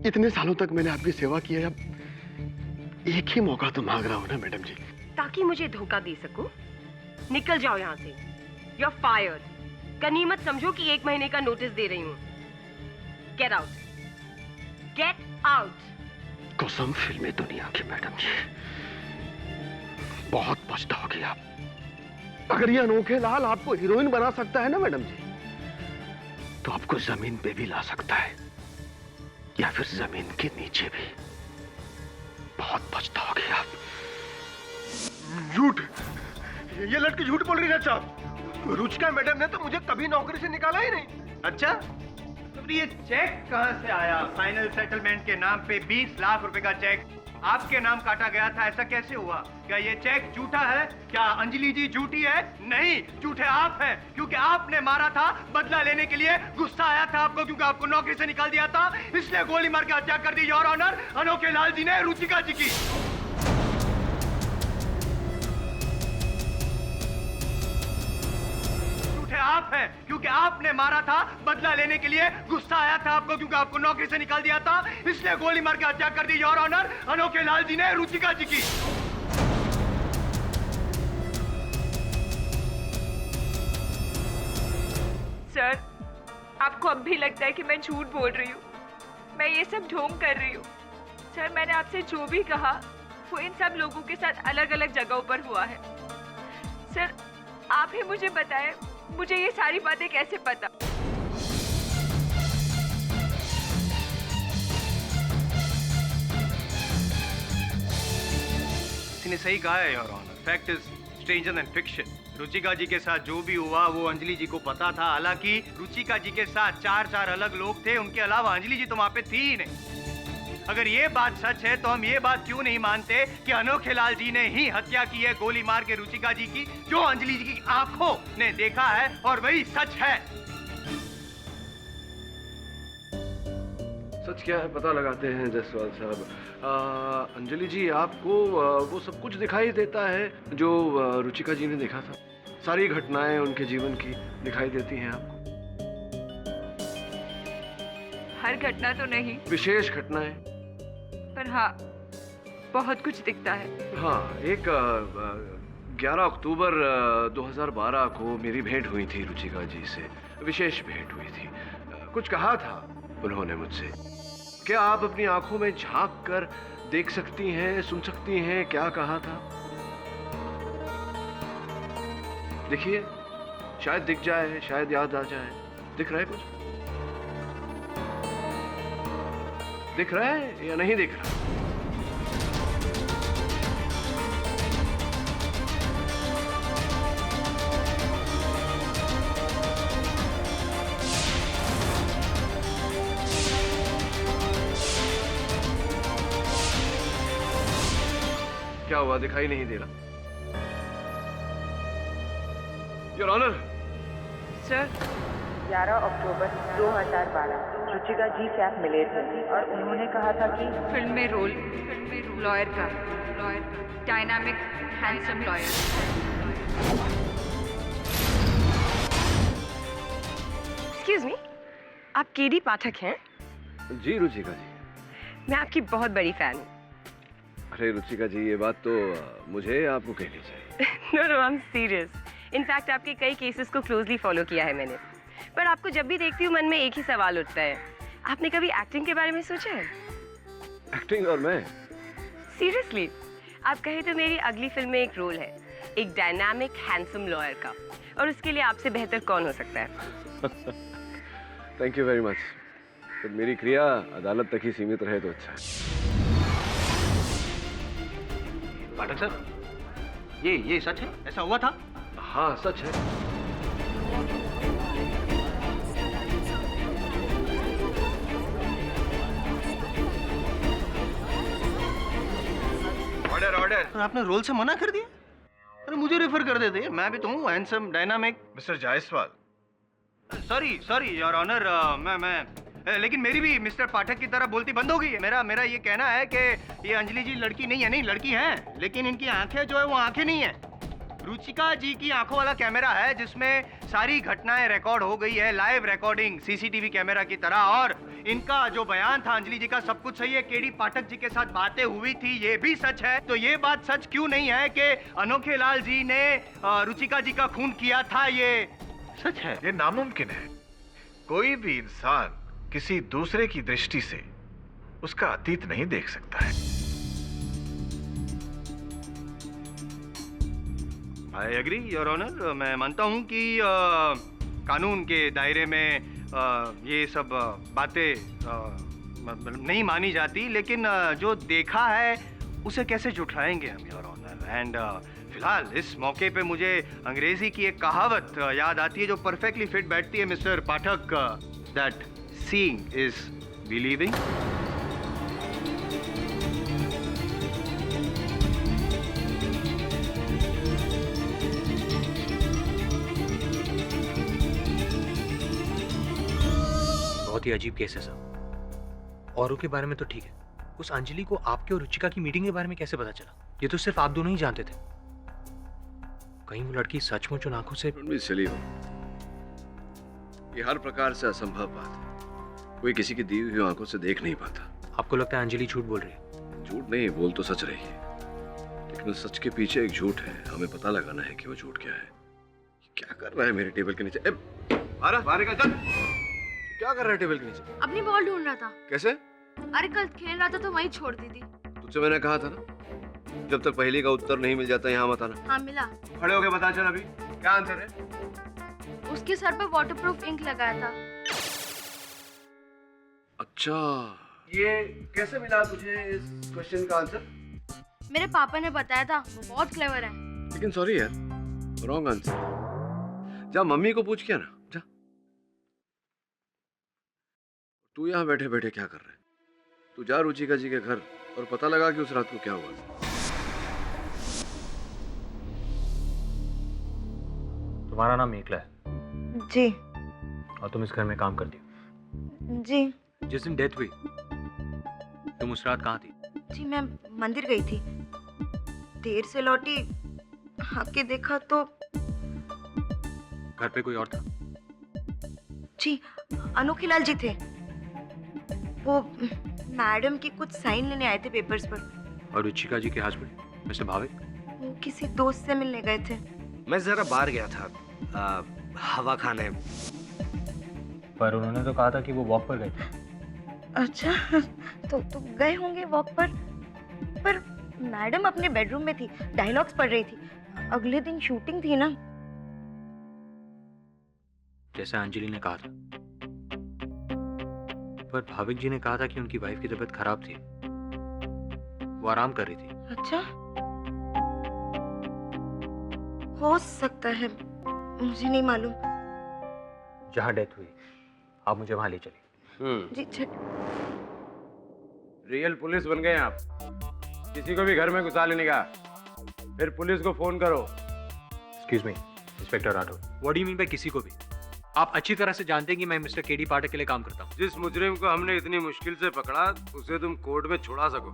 इतने सालों तक मैंने आपकी सेवा की है, अब एक ही मौका तो मांग रहा हूँ ना मैडम जी। ताकि मुझे धोखा दे सको। निकल जाओ यहाँ से। You're fired. गनीमत समझो कि 1 महीने का नोटिस दे रही हूँ। Get out. Get out. कसम फिल्मी दुनिया की मैडम जी, बहुत पछताओगे आप। अगर ये अनोखे लाल आपको हीरोइन बना सकता है ना मैडम जी, तो आपको जमीन पे भी ला सकता है, या फिर जमीन के नीचे भी। बहुत पछताओगे आप। झूठ, ये लड़की झूठ बोल रही है साहब। रुचिका मैडम ने तो मुझे कभी नौकरी से निकाला ही नहीं। अच्छा, तो ये चेक कहाँ से आया? फाइनल सेटलमेंट के नाम पे 20 लाख रुपए का चेक आपके नाम काटा गया था, ऐसा कैसे हुआ? क्या ये चेक झूठा है? क्या अंजलि जी झूठी है? नहीं, झूठे आप हैं, क्योंकि आपने मारा था बदला लेने के लिए। गुस्सा आया था आपको क्योंकि आपको नौकरी से निकाल दिया था, इसलिए गोली मार के हत्या कर दी योर ऑनर अनोखे लाल जी ने रुचिका जी की। आप हैं, क्योंकि आपने मारा था बदला लेने के लिए। गुस्सा आया था आपको क्योंकि आपको नौकरी से निकाल दिया था, इसलिए गोली मार के हत्या कर दी योर ऑनर अनोखे लाल जी ने रुचिका जी की। सर, आपको अब भी लगता है कि मैं झूठ बोल रही हूँ? मैं ये सब ढोंग कर रही हूँ? सर, मैंने आपसे जो भी कहा वो इन सब लोगों के साथ अलग अलग जगहों पर हुआ है। सर, आप ही मुझे बताएं, मुझे ये सारी बातें कैसे पता? इसने सही कहा है your honour. Fact is stranger than fiction. Ruchika ji के साथ जो भी हुआ वो अंजलि जी को पता था। हालांकि रुचिका जी के साथ 4 अलग लोग थे, उनके अलावा अंजलि जी तो वहां पे थी ही नहीं। अगर ये बात सच है तो हम ये बात क्यों नहीं मानते कि अनोखे लाल जी ने ही हत्या की है गोली मार के रुचिका जी की, जो अंजलि जी की आंखों ने देखा है और वही सच है। सच क्या है पता लगाते हैं जसवाल साहब। अंजलि जी, आपको वो सब कुछ दिखाई देता है जो रुचिका जी ने देखा था? सारी घटनाएं उनके जीवन की दिखाई देती हैं आपको? हर घटना तो नहीं, विशेष घटनाएं। पर हाँ बहुत कुछ दिखता है। हाँ, एक 11 अक्टूबर 2012 को मेरी भेंट हुई थी रुचिका जी से, विशेष भेंट हुई थी। कुछ कहा था उन्होंने मुझसे। क्या आप अपनी आंखों में झांक कर देख सकती हैं, सुन सकती हैं क्या कहा था? देखिए, शायद दिख जाए, शायद याद आ जाए। दिख रहा है कुछ? दिख रहा है या नहीं दिख रहा? क्या हुआ, दिखाई नहीं दे रहा? Your honour. Sir, 11 October 2012 Ruchika ji से आप मिले थे और उन्होंने कहा था कि फिल्म में रोल लॉयर का, dynamic handsome lawyer. Excuse me, आप केडी पाठक हैं? जी रुचिका जी। मैं आपकी बहुत बड़ी फैन हूँ। अरे रुचिका जी, ये बात तो मुझे आपको कहनी चाहिए। No no, I am serious. In fact आपके कई केसेस को क्लोजली फॉलो किया है मैंने। पर आपको जब भी देखती हूँ मन में एक ही सवाल उठता है, आपने कभी एक्टिंग के बारे में सोचा है? एक्टिंग और मैं? सीरियसली, आप कहे तो मेरी अगली फिल्म में एक रोल है, एक डायनामिक हैंडसम लॉयर का, और उसके लिए आपसे बेहतर कौन हो सकता है? Thank you very much. तो मेरी क्रिया अदालत तक ही सीमित रहे तो अच्छा है। पाठक सर, ये सच है? ऐसा हुआ था? हाँ सच है। Order order. आपने रोल से मना कर दिया? अरे मुझे रेफर कर देते, मैं भी तो हूँ handsome dynamic. Mister Jaiswal. Sorry your honour, लेकिन मेरी भी मिस्टर पाठक की तरह बोलती बंद हो गई है। मेरा ये कहना है कि ये अंजलि जी लड़की नहीं है, नहीं लड़की है, लेकिन इनकी आंखें जो है वो आंखें नहीं है। रुचिका जी की आंखों वाला कैमरा है जिसमें सारी घटनाएं रिकॉर्ड हो गई है, लाइव रिकॉर्डिंग सीसीटीवी कैमरा की तरह। और इनका जो बयान था अंजलि जी का, सब कुछ सही है। केडी पाठक जी के साथ बातें हुई थी, ये भी सच है। तो ये बात सच क्यों नहीं है कि अनोखे लाल जी ने रुचिका जी का खून किया था? ये सच है। ये नामुमकिन है। कोई भी इंसान किसी दूसरे की दृष्टि से उसका अतीत नहीं देख सकता है। I agree your honour. मैं मानता हूं कि कानून के दायरे में ये सब बातें नहीं मानी जाती, लेकिन जो देखा है उसे कैसे झुठलाएंगे हम योर ऑनर। एंड फिलहाल इस मौके पे मुझे अंग्रेजी की एक कहावत याद आती है जो परफेक्टली फिट बैठती है mister Pathak, that seeing is believing. बहुत ही अजीब केस है सर। औरों के बारे में तो ठीक है, उस अंजलि को आपके और रुचिका की मीटिंग के बारे में कैसे पता चला? ये तो सिर्फ आप दोनों ही जानते थे। कहीं वो लड़की सचमुच उन आंखों से चली हो? ये हर प्रकार से असंभव बात है। कोई किसी की दी हुई आंखों से देख नहीं पाता। आपको लगता है अंजलि झूठ बोल रही है? झूठ नहीं, बोल तो सच रही है, लेकिन उस सच के पीछे एक झूठ है। हमें पता लगाना है कि वो झूठ क्या है। क्या कर रहा है मेरे टेबल के नीचे? बाहर निकल, चल। क्या कर रहा है टेबल के नीचे? अपनी बॉल ढूंढ रहा था। कैसे? अरे कल खेल रहा था तो वहीं छोड़ दी थी। तुझसे मैंने कहा था ना, जब तक पहेली का उत्तर नहीं मिल जाता यहाँ मत आना। हाँ मिला। खड़े होके बता चल अभी क्या आंसर है? उसके सर पर वाटरप्रूफ इंक लगाया था। अच्छा, ये कैसे मिला तुझे इस क्वेश्चन का आंसर? मेरे पापा ने बताया था, वो बहुत क्लेवर है। लेकिन सॉरी यार, रॉन्ग आंसर। जा मम्मी को पूछ के ना, जा। तू यहाँ बैठे बैठे क्या कर रहा है? तू जा रुचिका जी के घर और पता लगा कि उस रात को क्या हुआ था। तुम्हारा नाम मेखला है? जी। और तुम इस घर में काम करती हो? जी। जिस दिन डेथ हुई तुम उस रात कहाँ थी? जी मैं मंदिर गई थी, देर से लौटी, आके देखा तो घर पे कोई और था? जी अनोखे लाल जी थे। वो मैडम की कुछ साइन लेने आए थे पेपर्स पर। और रुचिका जी के हस्बैंड मिस्टर भाविक? वो किसी दोस्त से मिलने गए थे। मैं जरा बाहर गया था हवा खाने। पर उन्होंने तो कहा था कि वो वॉक पर गए थे। अच्छा, तो गए होंगे वॉक पर मैडम अपने बेडरूम में थी, डायलॉग्स पढ़ रही थी। अगले दिन शूटिंग थी ना। जैसा अंजलि ने कहा था। पर भाविक जी ने कहा था कि उनकी वाइफ की तबीयत खराब थी, वो आराम कर रही थी। अच्छा, हो सकता है, मुझे नहीं मालूम। जहाँ डेथ हुई आप मुझे वहां ले चलिए। जी छठ। रियल पुलिस बन गए आप। किसी को भी घर में घुसा लेने का, फिर पुलिस को फोन करो। Excuse me inspector Rathore, what do you mean by किसी को भी? आप अच्छी तरह से जानते हैं कि मैं मिस्टर केडी पाठक के लिए काम करता हूँ। जिस मुजरिम को हमने इतनी मुश्किल से पकड़ा उसे तुम कोर्ट में छुड़ा सको।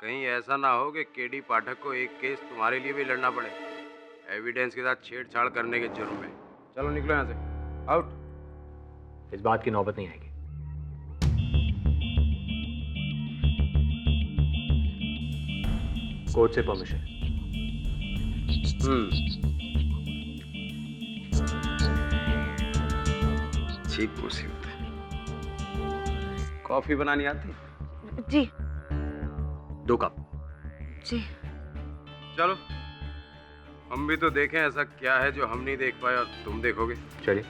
कहीं ऐसा ना हो कि केडी पाठक को एक केस तुम्हारे लिए भी लड़ना पड़े, एविडेंस के साथ छेड़छाड़ करने के जुर्म में। चलो निकलो यहाँ से, आउट। इस बात की नौबत नहीं आएगी। कोर्ट से परमिशन। ठीक मुसीबत है। कॉफी बनानी आती? जी। 2 कप। जी। चलो हम भी तो देखें ऐसा क्या है जो हम नहीं देख पाए और तुम देखोगे। चलिए।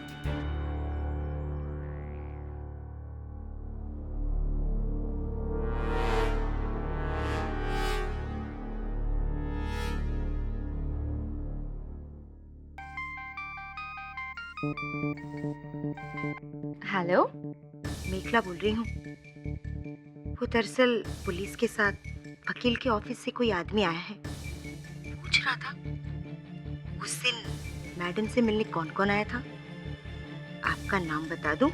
हेलो, मेखला बोल रही हूँ। वो दरअसल पुलिस के साथ वकील के ऑफिस से कोई आदमी आया है। पूछ रहा था उस दिन मैडम से मिलने कौन कौन आया था। आपका नाम बता दूं?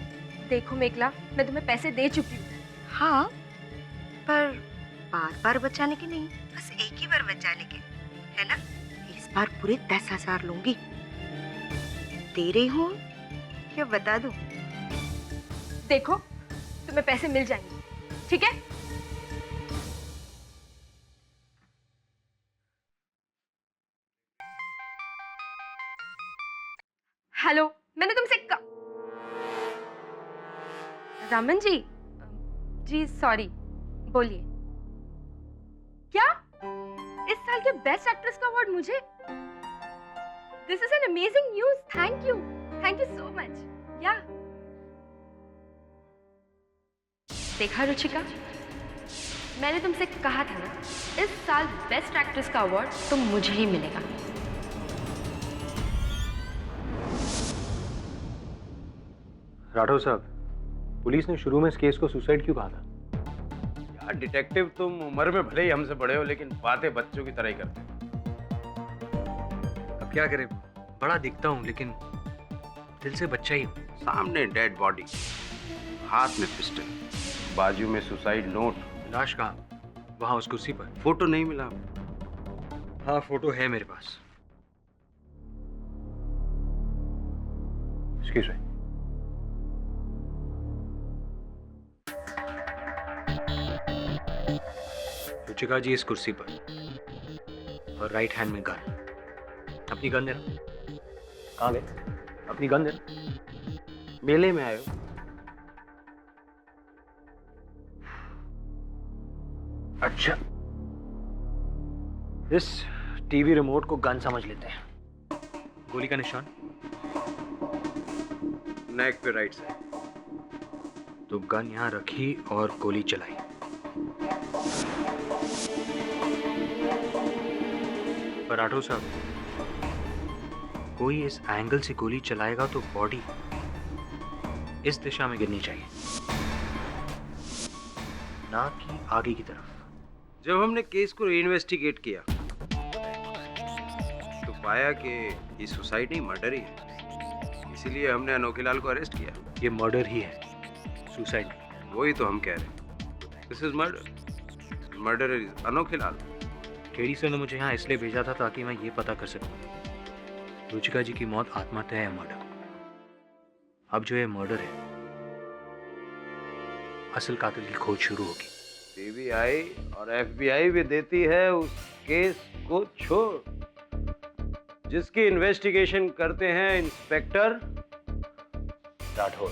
देखो मेखला, मैं तुम्हें पैसे दे चुकी हूँ। हाँ, पर बार बार बचाने के नहीं, बस एक ही बार बचाने के, है ना? इस बार पूरे 10,000 लूंगी। दे रही हूँ या बता दूं? देखो तुम्हें पैसे मिल जाएंगे, ठीक है? हेलो, मैंने तुमसे रमन जी सॉरी, बोलिए। क्या इस साल के बेस्ट एक्ट्रेस का अवार्ड मुझे? This is an amazing news. Thank you so much. या देखा रुचिका, मैंने तुमसे कहा था ना, इस साल बेस्ट एक्ट्रेस का अवार्ड तो मुझे ही मिलेगा। राठौर साहब, पुलिस ने शुरू में इस केस को सुसाइड क्यों कहा था? यार डिटेक्टिव, तुम उम्र में भले ही हमसे बड़े हो लेकिन बातें बच्चों की तरह ही करते। अब क्या करें, बड़ा दिखता हूँ लेकिन दिल से बच्चा ही हूँ। सामने डेड बॉडी, हाथ में पिस्टल, बाजू में सुसाइड नोट। लाश कहाँ? वहाँ उस कुर्सी पर। फोटो नहीं मिला? हाँ, फोटो है मेरे पास। Excuse me. रुचिका जी इस कुर्सी पर और राइट हैंड में गन। अपनी गन देना। कहाँ गए? अपनी गन देना। मेले में आए हो? अच्छा, इस टीवी रिमोट को गन समझ लेते हैं। गोली का निशान? नेक पे राइट साइड। तो गन यहां रखी और गोली चलाई। पर राठौर साहब, कोई इस एंगल से गोली चलाएगा तो बॉडी इस दिशा में गिरनी चाहिए, ना कि आगे की तरफ। जब हमने केस को इन्वेस्टिगेट किया तो पाया कि ये सुसाइड नहीं, मर्डर ही है। इसीलिए हमने अनोखीलाल को अरेस्ट किया। ये मर्डर ही है, सुसाइड। वही तो हम कह रहे हैं, this is murder. Murder is Anokhilal. KD sir ने मुझे यहाँ इसलिए भेजा था ताकि मैं ये पता कर सकूं रुचिका जी की मौत आत्महत्या है या मर्डर। अब जो ये मर्डर है असल कातिल की खोज शुरू होगी। सीबीआई और एफबीआई भी देती है उस केस को छोड़ जिसकी इन्वेस्टिगेशन करते हैं इंस्पेक्टर राठौर।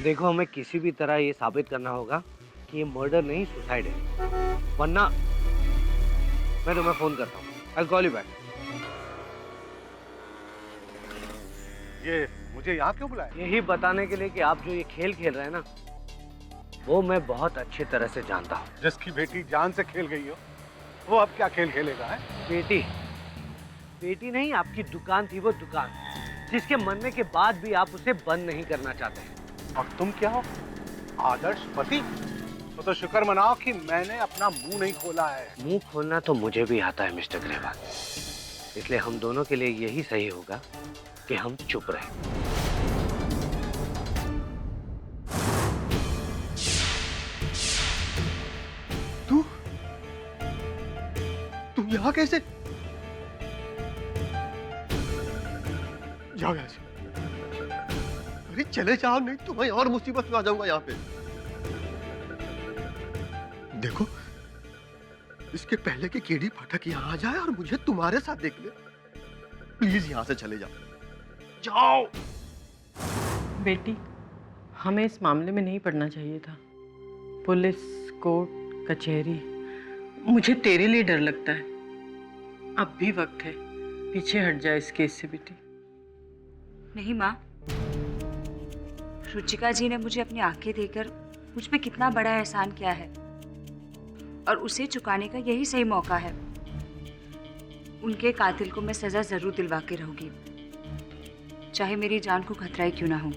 देखो, हमें किसी भी तरह ये साबित करना होगा कि ये मर्डर नहीं सुसाइड है, वरना मैं तुम्हें फोन करता हूँ। I'll call you back. ये मुझे यहाँ क्यों बुलाया? यही बताने के लिए कि आप जो ये खेल खेल रहे हैं ना, वो मैं बहुत अच्छी तरह से जानता हूँ। जिसकी बेटी जान से खेल गई हो, वो अब क्या खेल खेलेगा है? बेटी नहीं, आपकी दुकान थी वो दुकान, जिसके मरने के बाद भी आप उसे बंद नहीं करना चाहते हैं। और तुम क्या हो? आदर्श पति? तो शुक्र मनाओ कि मैंने अपना मुंह नहीं खोला है। मुंह खोलना तो मुझे भी आता है मिस्टर ग्रेवाल, इसलिए हम दोनों के लिए यही सही होगा कि हम चुप रहें। तुम यहाँ कैसे? जाओ यहाँ से। अरे चले जाओ, नहीं तो मैं और मुसीबत में आ जाऊंगा यहाँ पे। देखो, इसके पहले कि केडी पाठक यहाँ आ जाए और मुझे तुम्हारे साथ देख ले, प्लीज यहाँ से चले जाओ। जाओ। बेटी, हमें इस मामले में नहीं पड़ना चाहिए था। पुलिस, कोर्ट, कचहरी, मुझे तेरे लिए डर लगता है। अब भी वक्त है, पीछे हट जाए इस केस से बेटी। नहीं माँ, रुचिका जी ने मुझे अपनी आंखें देकर मुझ पे कितना बड़ा एहसान किया है, और उसे चुकाने का यही सही मौका है। उनके कातिल को मैं सजा जरूर दिलवा के रहूंगी, चाहे मेरी जान को खतरा ही क्यों ना हो।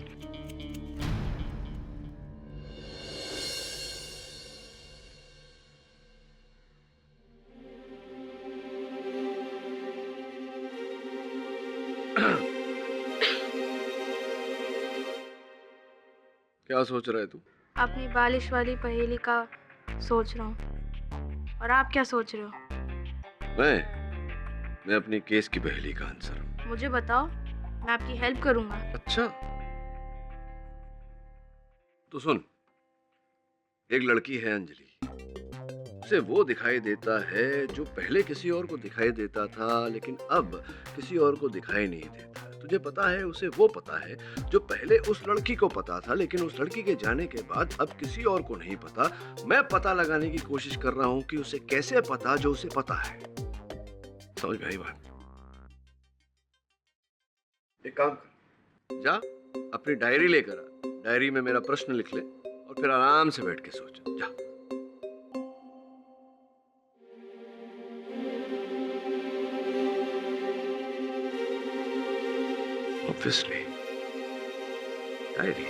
क्या सोच रहा है तू? अपनी बालिश वाली पहेली का सोच रहा हूँ। और आप क्या सोच रहे हो? मैं अपनी केस की पहेली का आंसर। मुझे बताओ, मैं आपकी हेल्प करूंगा। अच्छा, तो सुन, एक लड़की है अंजलि, उसे वो दिखाई देता है जो पहले किसी और को दिखाई देता था, लेकिन अब किसी और को दिखाई नहीं देता। तुझे पता है उसे वो पता है जो पहले उस लड़की को पता था, लेकिन उस लड़की के जाने के बाद अब किसी और को नहीं पता। मैं पता लगाने की कोशिश कर रहा हूं कि उसे कैसे पता जो उसे पता है। समझ में आई बात? एक काम कर, जा अपनी डायरी लेकर आ, डायरी में मेरा प्रश्न लिख ले और फिर आराम से बैठ के सोच। जा। Obviously, diary.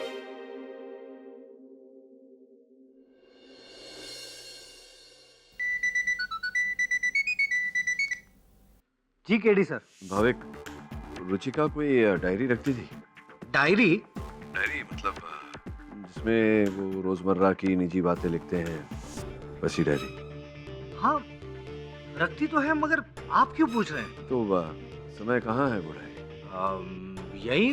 जी केडी सर। भाविक, रुचिका कोई डायरी रखती थी? डायरी? डायरी मतलब जिसमें वो रोजमर्रा की निजी बातें लिखते हैं, वैसी डायरी। हाँ, रखती तो है, मगर आप क्यों पूछ रहे हैं? तो समय कहाँ है वो डायरी? यही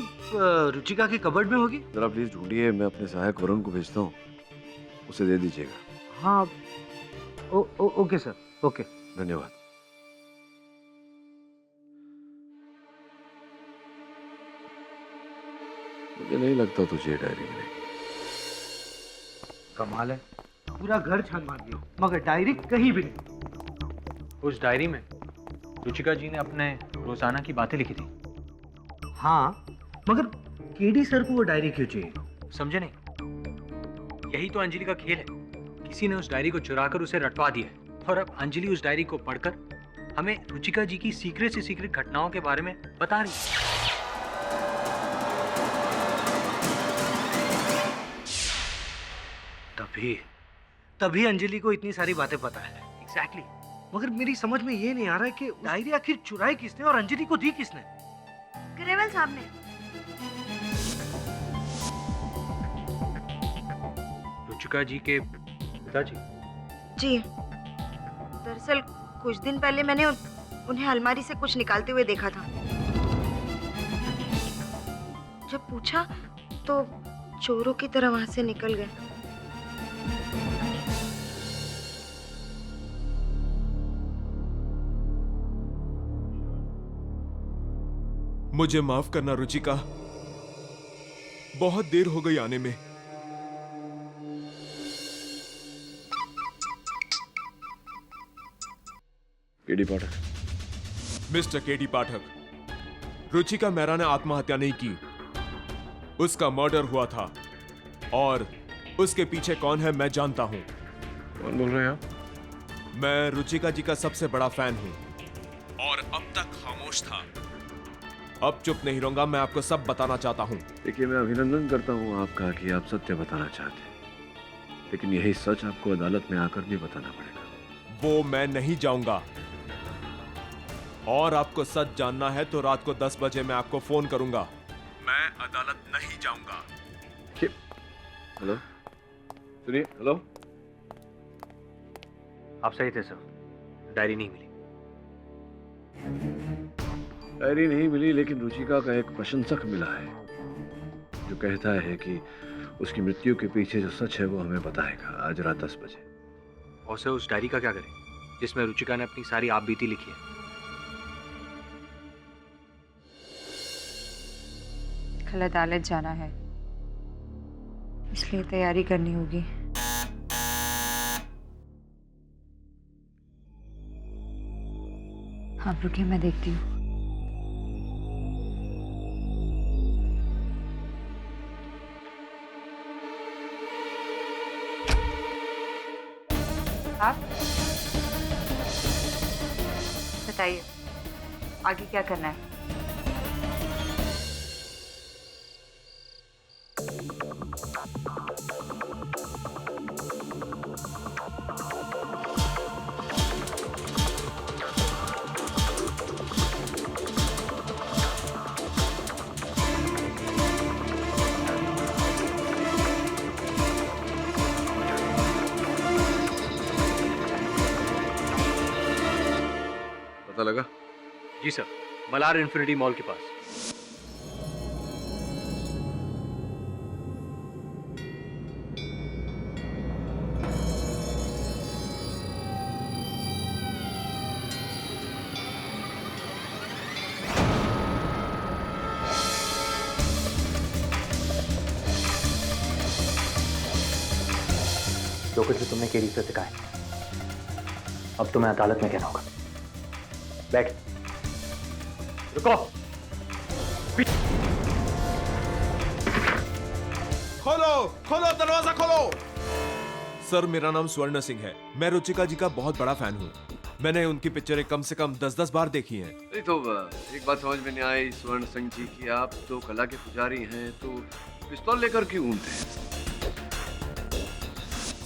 रुचिका की कबर्ड में होगी। जरा प्लीज ढूंढिए, मैं अपने सहायक वरुण को भेजता हूँ, उसे दे दीजिएगा। हाँ, ओके सर, ओके। धन्यवाद। मुझे नहीं लगता तुझे डायरी मिलेगी। कमाल है, पूरा घर छान मार दिया, मगर डायरी कहीं भी नहीं। उस डायरी में रुचिका जी ने अपने रोजाना की बातें लिखी थी। हाँ, मगर केडी सर को वो डायरी क्यों चाहिए? समझे नहीं? यही तो अंजलि का खेल है। किसी ने उस डायरी को चुराकर उसे रटवा दिया है, और अब अंजलि उस डायरी को पढ़कर हमें रुचिका जी की सीक्रेट से सीक्रेट घटनाओं के बारे में बता रही है। तभी अंजलि को इतनी सारी बातें पता है। एग्जैक्टली। मगर मेरी समझ में ये नहीं आ रहा है कि डायरी आखिर चुराई किसने और अंजलि को दी किसने? ग्रेवाल साहब ने। रुचिका जी के पिताजी? जी, दरअसल कुछ दिन पहले मैंने उन्हें अलमारी से कुछ निकालते हुए देखा था। जब पूछा तो चोरों की तरह वहां से निकल गए। मुझे माफ करना रुचिका, बहुत देर हो गई आने में। केडी पाठक। मिस्टर केडी पाठक, रुचिका मेहरा ने आत्महत्या नहीं की, उसका मर्डर हुआ था और उसके पीछे कौन है मैं जानता हूं। कौन बोल रहे हैं आप? मैं रुचिका जी का सबसे बड़ा फैन हूं और अब तक खामोश था। अब चुप नहीं रहूंगा, मैं आपको सब बताना चाहता हूं। देखिए, मैं अभिनंदन करता हूं आपका कि आप सत्य बताना चाहते हैं, लेकिन यही सच आपको अदालत में आकर भी बताना पड़ेगा। वो मैं नहीं जाऊंगा, और आपको सच जानना है तो रात को 10 बजे मैं आपको फोन करूंगा। मैं अदालत नहीं जाऊंगा। हेलो, सुनिए। हेलो, आप सही थे सर, डायरी नहीं मिली। डायरी नहीं मिली, लेकिन रुचिका का एक प्रशंसक मिला है जो कहता है कि उसकी मृत्यु के पीछे जो सच है वो हमें बताएगा आज रात 10 बजे। और सर उस डायरी का क्या करें जिसमें रुचिका ने अपनी सारी आपबीती लिखी है? कल अदालत जाना है, इसलिए तैयारी करनी होगी। आप रुकिए, मैं देखती हूँ। आप बताइए आगे क्या करना है? पता लगा? जी सर, मलार इन्फिनिटी मॉल के पास। जो कुछ भी तुमने केडी से सिखाया, अब तुम्हें अदालत में कहना होगा। बैठ। रुको। खोलो, खोलो, दरवाजा खोलो। सर, मेरा नाम स्वर्ण सिंह है। मैं रुचिका जी का बहुत बड़ा फैन हूँ। मैंने उनकी पिक्चरें कम से कम 10-10 बार देखी हैं। नहीं तो एक बात समझ में नहीं आई स्वर्ण सिंह जी कि आप तो कला के पुजारी हैं, तो पिस्तौल लेकर क्यों घूमते हैं?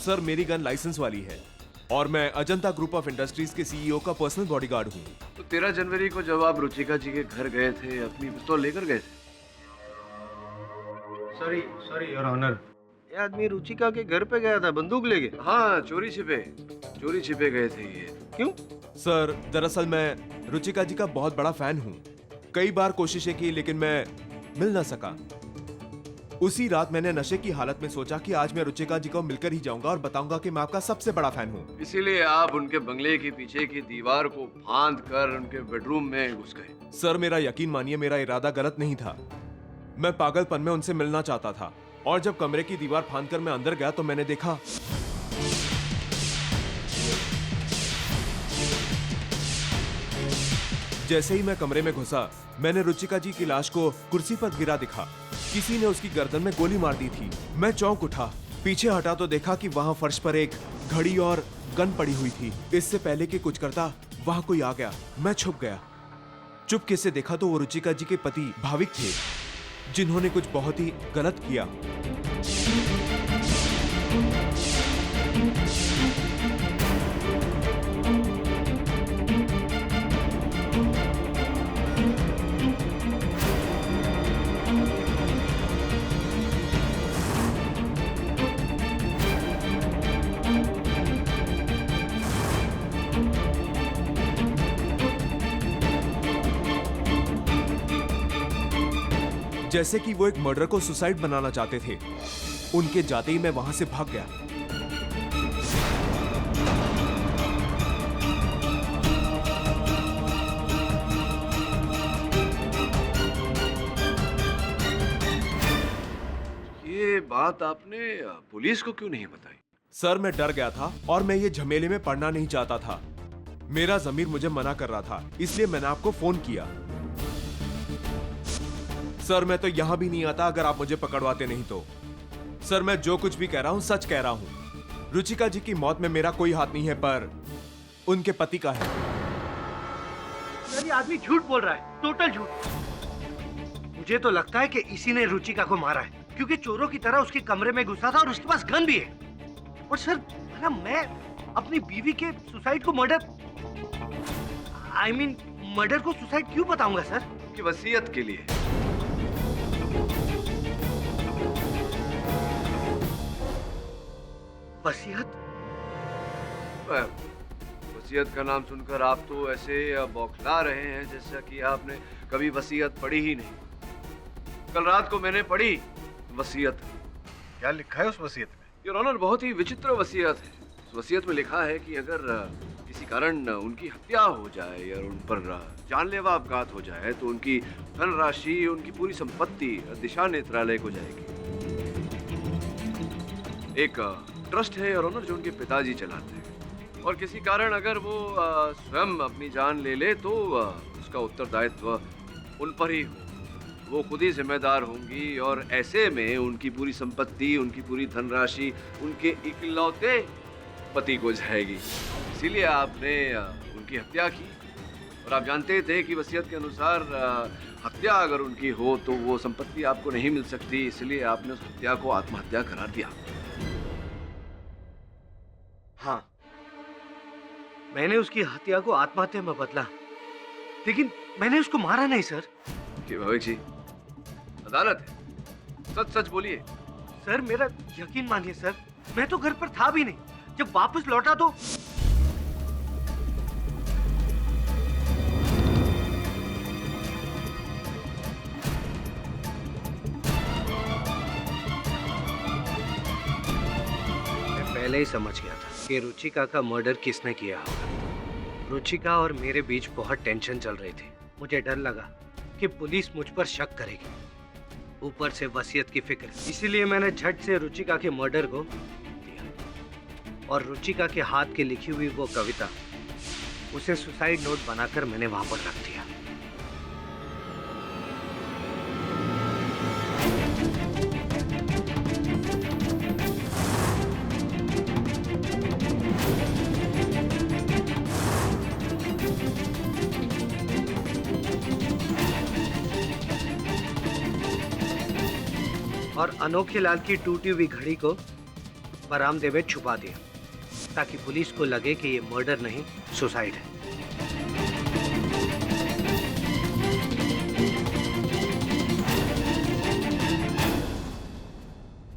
सर, मेरी गन लाइसेंस वाली है और मैं अजंता ग्रुप ऑफ इंडस्ट्रीज के सीईओ का पर्सनल बॉडीगार्ड हूँ। तो 13 जनवरी को जब आप रुचिका जी के घर गए थे, अपनी पिस्तौल लेकर गए थे? सॉरी योर ऑनर, ये आदमी रुचिका के घर पे गया था, बंदूक ले गया। हाँ, चोरी छिपे गए थे ये। क्यों? सर, दरअसल मैं रुचिका जी का बहुत बड़ा फैन हूँ। कई बार कोशिशें की लेकिन मैं मिल ना सका। उसी रात मैंने नशे की हालत में सोचा कि आज मैं रुचिका जी को मिलकर ही जाऊंगा और बताऊंगा कि मैं आपका सबसे बड़ा फैन हूँ। इसीलिए आप उनके बंगले के पीछे की दीवार को फांद कर उनके बेडरूम में घुस गए। सर, मेरा यकीन मानिए, मेरा इरादा गलत नहीं था। मैं पागलपन में उनसे मिलना चाहता था और जब कमरे की दीवार फांदकर मैं अंदर गया तो मैंने देखा जैसे ही मैं कमरे में घुसा, मैंने रुचिका जी की लाश को कुर्सी पर गिरा दिखा। किसी ने उसकी गर्दन में गोली मार दी थी। मैं चौंक उठा, पीछे हटा तो देखा कि वहां फर्श पर एक घड़ी और गन पड़ी हुई थी। इससे पहले कि कुछ करता, वहां कोई आ गया। मैं छुप गया। चुपके से देखा तो वो रुचिका जी के पति भाविक थे, जिन्होंने कुछ बहुत ही गलत किया। जैसे कि वो एक मर्डर को सुसाइड बनाना चाहते थे। उनके जाते ही मैं वहां से भाग गया। बात आपने पुलिस को क्यों नहीं बताई? सर मैं डर गया था और मैं ये झमेले में पड़ना नहीं चाहता था। मेरा ज़मीर मुझे मना कर रहा था, इसलिए मैंने आपको फोन किया। सर मैं तो यहां भी नहीं आता अगर आप मुझे पकड़वाते नहीं तो। सर मैं जो कुछ भी कह रहा हूं सच कह रहा हूं। रुचिका जी की मौत में मेरा कोई हाथ नहीं है, पर उनके पति का है। सर ये आदमी झूठ बोल रहा है, टोटल झूठ। मुझे तो लगता है कि इसी ने रुचिका को मारा है, क्योंकि चोरों की तरह उसके कमरे में घुसा था और उसके पास गन भी है। और सर ना मैं अपनी बीवी के सुसाइड को मर्डर मर्डर को सुसाइड क्यों बताऊंगा सर? कि वसीयत के लिए। वसीयत? वसीयत का नाम सुनकर आप तो ऐसे बौखला रहे हैं जैसा कि आपने कभी वसीयत पढ़ी ही नहीं। कल रात को मैंने पढ़ी वसीयत। क्या लिखा है उस वसीयत में? योर ऑनर, बहुत ही विचित्र वसीयत है। उस वसीयत में लिखा है कि अगर किसी कारण उनकी हत्या हो जाए या उन पर जानलेवा अपघात हो जाए तो उनकी धनराशि, उनकी पूरी संपत्ति दिशा नेत्रालय को जाएगी। एक ट्रस्ट है योर ऑनर जो उनके पिताजी चलाते हैं, और किसी कारण अगर वो स्वयं अपनी जान ले ले तो उसका उत्तरदायित्व उन पर ही हो। वो खुद ही जिम्मेदार होंगी और ऐसे में उनकी पूरी संपत्ति, उनकी पूरी धनराशि उनके इकलौते पति को जाएगी। इसीलिए आपने उनकी हत्या की, और आप जानते थे कि वसीयत के अनुसार हत्या अगर उनकी हो तो वो संपत्ति आपको नहीं मिल सकती, इसलिए आपने उस हत्या को आत्महत्या करार दिया। हाँ, मैंने उसकी हत्या को आत्महत्या में बदला, लेकिन मैंने उसको मारा नहीं सर। कि भाविक जी, अदालत है, सच सच बोलिए। सर मेरा यकीन मानिए सर, मैं तो घर पर था भी नहीं। जब वापस लौटा तो मैं पहले ही समझ गया था कि रुचिका का मर्डर किसने किया होगा। रुचिका और मेरे बीच बहुत टेंशन चल रही थी। मुझे डर लगा कि पुलिस मुझ पर शक करेगी, ऊपर से वसीयत की फिक्र। इसीलिए मैंने झट से रुचिका के मर्डर को दिया, और रुचिका के हाथ की लिखी हुई वो कविता, उसे सुसाइड नोट बनाकर मैंने वहां पर रख दिया। और अनोखे लाल की टूटी हुई घड़ी को बरामदे में छुपा दिया, ताकि पुलिस को लगे कि ये मर्डर नहीं, सुसाइड है।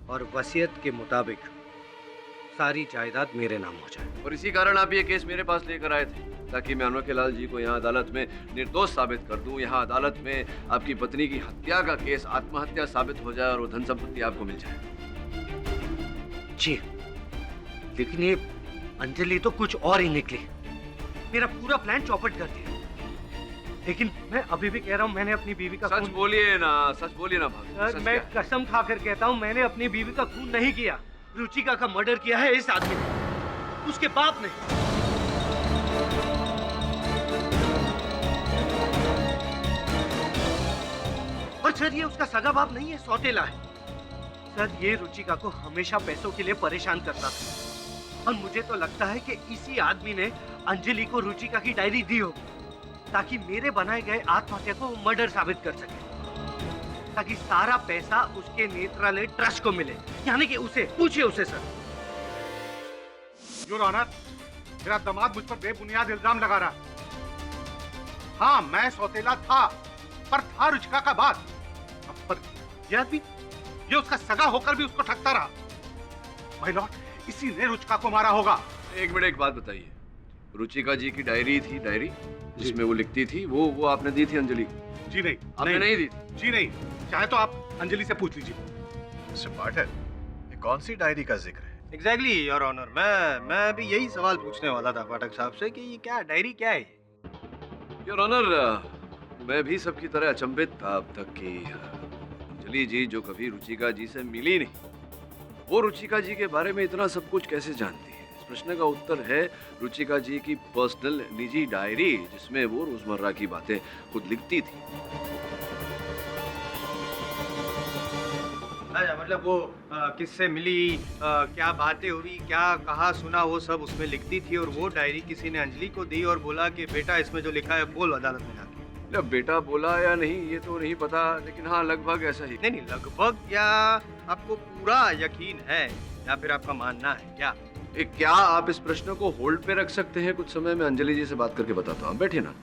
और वसीयत के मुताबिक सारी जायदाद मेरे नाम हो जाए। और इसी कारण आप ये केस मेरे पास लेकर आए थे, ताकि मैं अनोखे लाल जी को यहाँ अदालत में निर्दोष साबित कर दूं। यहाँ अदालत में आपकी पत्नी की हत्या का केस आत्महत्या साबित हो जाए और वो धन संपत्ति आपको मिल जाए। जी, लेकिन ये अंजलि तो कुछ और ही निकली। मेरा पूरा प्लान चौपट कर दिया। लेकिन मैं अभी भी कह रहा हूँ, मैंने अपनी बीवी का सच बोलिए ना, सच बोलिए ना भाभी। सर मैं कसम खाकर कहता हूँ, मैंने अपनी बीवी का खून नहीं किया। रुचिका का मर्डर किया है इस आदमी ने, उसके बाप ने। और सर ये उसका सगा बाप नहीं है, सौतेला है। सर ये रुचिका को हमेशा पैसों के लिए परेशान करता था, और मुझे तो लगता है कि इसी आदमी ने अंजलि को रुचिका की डायरी दी होगी, ताकि मेरे बनाए गए आत्महत्या को मर्डर साबित कर सके, ताकि सारा पैसा उसके नेत्रालय ट्रस्ट को मिले। यानी कि उसे पूछिए उसे। सर योर ऑनर, मेरा दामाद मुझ पर बेबुनियाद इल्जाम लगा रहा। हाँ, मैं सौतेला था, पर था रुचिका का बाप। पर यह आदमी, ये उसका सगा होकर भी उसको ठगता रहा। माय लॉर्ड, इसी ने रुचिका को मारा होगा। एक मिनट, एक बात बताइए, रुचिका जी की डायरी थी, डायरी जिसमें वो लिखती थी, वो आपने दी थी अंजलि को? जी नहीं, आपने नहीं दी? जी नहीं, चाहे तो आप अंजलि से पूछ लीजिए। मिस्टर पाठक, ये कौन सी डायरी का जिक्र है? एग्जैक्टली योर ऑनर, मैं भी यही सवाल पूछने वाला था पाठक साहब से कि ये क्या डायरी क्या है? योर ऑनर, मैं भी सबकी तरह अचंभित था अब तक कि अंजलि जी जो कभी रुचिका जी से मिली नहीं, वो रुचिका जी के बारे में इतना सब कुछ कैसे जानती है? इस प्रश्न का उत्तर है रुचिका जी की पर्सनल निजी डायरी, जिसमें वो रोजमर्रा की बातें खुद लिखती थी। अच्छा, मतलब वो किससे मिली, क्या बातें हुई, क्या कहा सुना, वो सब उसमें लिखती थी और वो डायरी किसी ने अंजलि को दी और बोला कि बेटा इसमें जो लिखा है बोल अदालत में जाके। अब बेटा बोला या नहीं ये तो नहीं पता, लेकिन हाँ लगभग ऐसा ही। नहीं, लगभग या आपको पूरा यकीन है या फिर आपका मानना है क्या? क्या आप इस प्रश्न को होल्ड पे रख सकते हैं? कुछ समय में अंजलि जी से बात करके बताता हूँ, बैठिए ना।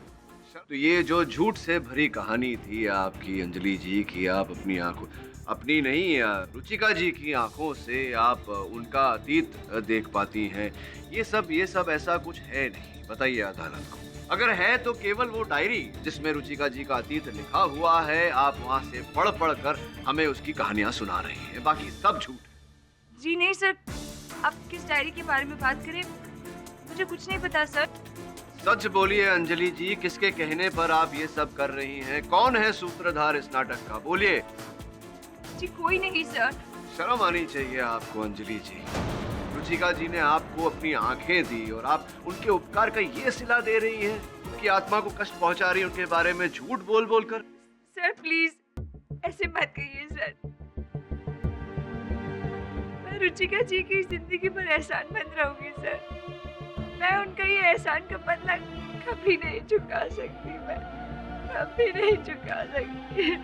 तो ये जो झूठ से भरी कहानी थी आपकी अंजलि जी की, आप अपनी आंखों, अपनी नहीं रुचिका जी की आंखों से आप उनका अतीत देख पाती हैं, ये सब ऐसा कुछ है नहीं। बताइए अदालत को, अगर है तो केवल वो डायरी जिसमें रुचिका जी का अतीत लिखा हुआ है, आप वहाँ से पढ़ कर हमें उसकी कहानियां सुना रही हैं, बाकी सब झूठ। जी नहीं सर, आप किस डायरी के बारे में बात करें, मुझे कुछ नहीं पता सर। सच बोलिए अंजलि जी, किसके कहने पर आप ये सब कर रही हैं? कौन है सूत्रधार इस नाटक का? बोलिए। जी कोई नहीं सर। शर्म आनी चाहिए आपको अंजलि जी। रुचिका जी ने आपको अपनी आंखें दी और आप उनके उपकार का ये सिला दे रही हैं, उनकी आत्मा को कष्ट पहुंचा रही है उनके बारे में झूठ बोल कर। सर प्लीज ऐसे मत कहिए सर, मैं रुचिका जी की जिंदगी पर एहसानमंद रहूंगी सर। मैं उनका ये एहसान का बदला कभी नहीं चुका सकती, मैं कभी नहीं चुका सकती।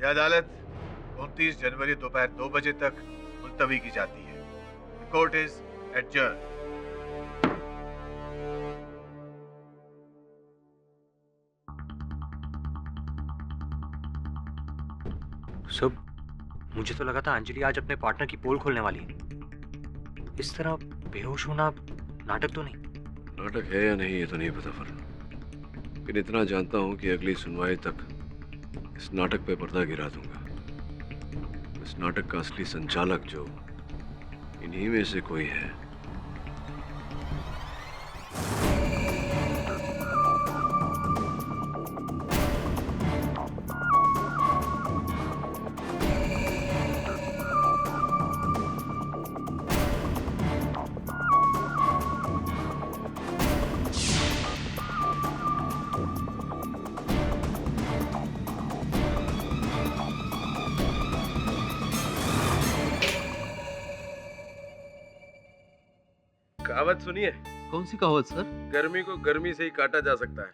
अदालत 29 जनवरी दोपहर 2 बजे तक मुलतवी की जाती है। Court is adjourn. सब मुझे तो लगा था अंजलि आज अपने पार्टनर की पोल खोलने वाली है। इस तरह बेहोश होना नाटक तो नहीं? नाटक है या नहीं ये तो नहीं पता फरन, लेकिन इतना जानता हूं कि अगली सुनवाई तक इस नाटक पे पर्दा गिरा दूंगा। इस नाटक का असली संचालक जो इन्हीं में से कोई है। कहावत सुनिए। कौन सी कहावत सर? गर्मी को गर्मी से ही काटा जा सकता है।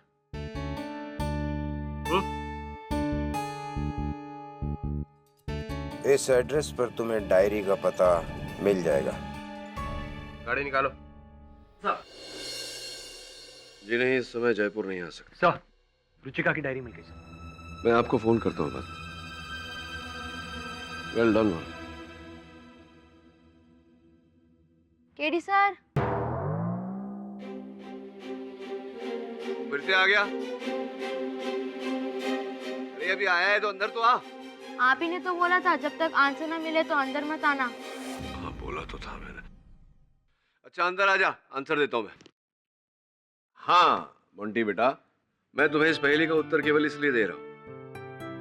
इस एड्रेस पर तुम्हें डायरी का पता मिल जाएगा। गाड़ी निकालो। जी नहीं, इस समय जयपुर नहीं आ सकते। सर, रुचिका की डायरी मिल गई सर। मैं आपको फोन करता हूँ बाद। Well done. केडी सर, फिर से आ गया? अरे अभी आया है तो अंदर तो आ। आप ही ने तो बोला था जब तक आंसर ना मिले तो अंदर मत आना। हाँ बोला तो था मैंने। अच्छा अंदर आ जा, आंसर देता हूँ मैं। हाँ मोंटी बेटा, मैं तुम्हें इस पहेली का उत्तर केवल इसलिए दे रहा हूँ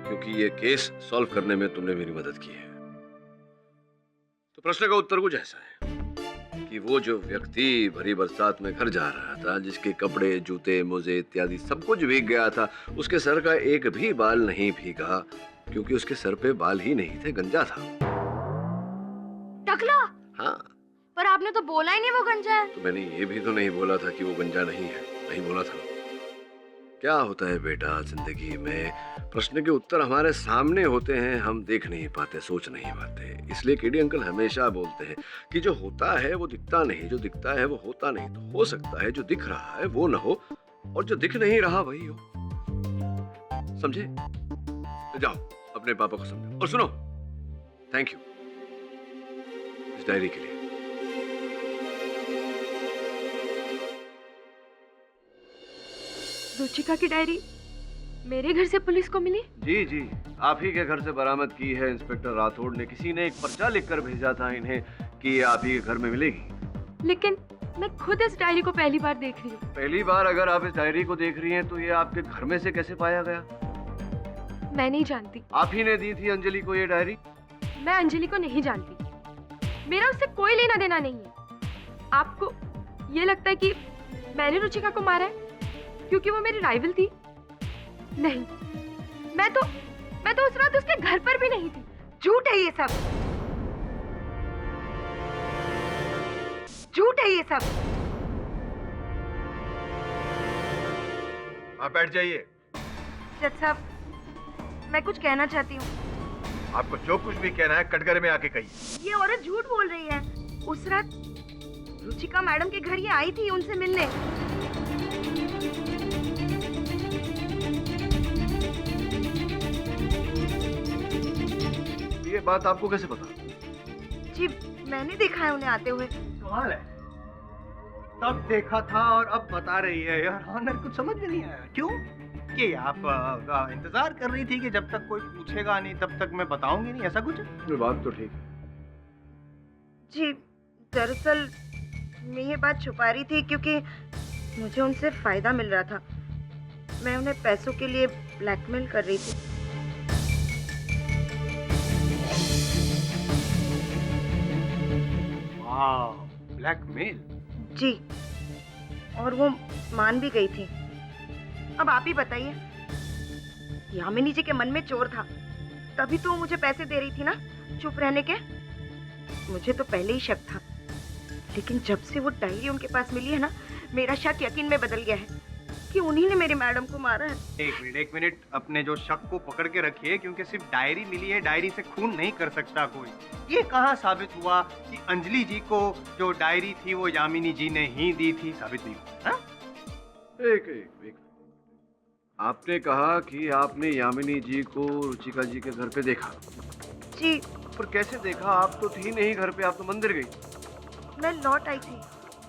क्योंकि ये केस सॉल्व करने में तुमने मेरी मदद की है। तो प्रश्न का उत्तर कुछ ऐसा है कि वो जो व्यक्ति भरी बरसात में घर जा रहा था, जिसके कपड़े, जूते, मोजे इत्यादि सब कुछ भीग गया था, उसके सर का एक भी बाल नहीं भीगा क्योंकि उसके सर पे बाल ही नहीं थे, गंजा था। टकला? हाँ। पर आपने तो बोला ही नहीं वो गंजा है। तो मैंने ये भी तो नहीं बोला था कि वो गंजा नहीं है, नहीं बोला था। क्या होता है बेटा जिंदगी में, प्रश्न के उत्तर हमारे सामने होते हैं, हम देख नहीं पाते, सोच नहीं पाते। इसलिए केडी अंकल हमेशा बोलते हैं कि जो होता है वो दिखता नहीं, जो दिखता है वो होता नहीं। तो हो सकता है जो दिख रहा है वो ना हो और जो दिख नहीं रहा वही हो। समझे? जाओ अपने पापा को समझो। और सुनो, थैंक यू इस डायरी के लिए। रुचिका की डायरी मेरे घर से पुलिस को मिली? जी जी, आप ही के घर से बरामद की है इंस्पेक्टर राठौड़ ने। किसी ने एक पर्चा लिखकर भेजा था इन्हें कि ये आप ही के घर में मिलेगी। लेकिन मैं खुद इस डायरी को पहली बार देख रही हूँ। पहली बार अगर आप इस डायरी को देख रही हैं तो ये आपके घर में से कैसे पाया गया? मैं नहीं जानती। आप ही ने दी थी अंजलि को ये डायरी? मैं अंजलि को नहीं जानती, मेरा उससे कोई लेना देना नहीं है। आपको ये लगता है कि मैंने रुचिका को मारा है क्योंकि वो मेरी राइवल थी? नहीं, मैं तो उस रात उसके घर पर भी नहीं थी। झूठ है ये सब, झूठ है ये सब। आप बैठ जाइए। जज साहब, मैं कुछ कहना चाहती हूँ। आपको जो कुछ भी कहना है कटघरे में आके कहिए। ये औरत झूठ बोल रही है। उस रात रुचिका मैडम के घर ये आई थी उनसे मिलने। ये बात आपको कैसे पता? जी, मैंने देखा है उन्हें आते हुए। कमाल है, तब देखा था और अब बता रही है। यार ऑनर कुछ समझ में नहीं आया। क्यों? कि आप इंतजार कर रही थी कि जब तक कोई पूछेगा नहीं तब तक मैं बताऊंगी नहीं, ऐसा कुछ? ये बात तो ठीक है। जी, दरअसल मैं ये बात छुपा रही थी क्योंकि मुझे उनसे फायदा मिल रहा था। मैं उन्हें पैसों के लिए ब्लैकमेल कर रही थी। ब्लैकमेल? जी, और वो मान भी गई थी। अब आप ही बताइए, यामिनी जी के मन में चोर था, तभी तो वो मुझे पैसे दे रही थी ना चुप रहने के। मुझे तो पहले ही शक था, लेकिन जब से वो डायरी उनके पास मिली है ना, मेरा शक यकीन में बदल गया है कि उन्हीं ने मेरी मैडम को मारा है। एक मिनट, अपने जो शक को पकड़ के रखिए, क्योंकि सिर्फ डायरी मिली है, डायरी से खून नहीं कर सकता कोई। ये कहाँ साबित हुआ कि अंजलि जी को जो डायरी थी वो यामिनी जी ने ही दी थी? साबित नहीं हुआ। हाँ? एक आपने कहा कि आपने यामिनी जी को रुचिका जी के घर पे देखा। जी। पर कैसे देखा? आप तो थी नहीं घर पे, आप तो मंदिर गई। मैं लौट आई थी।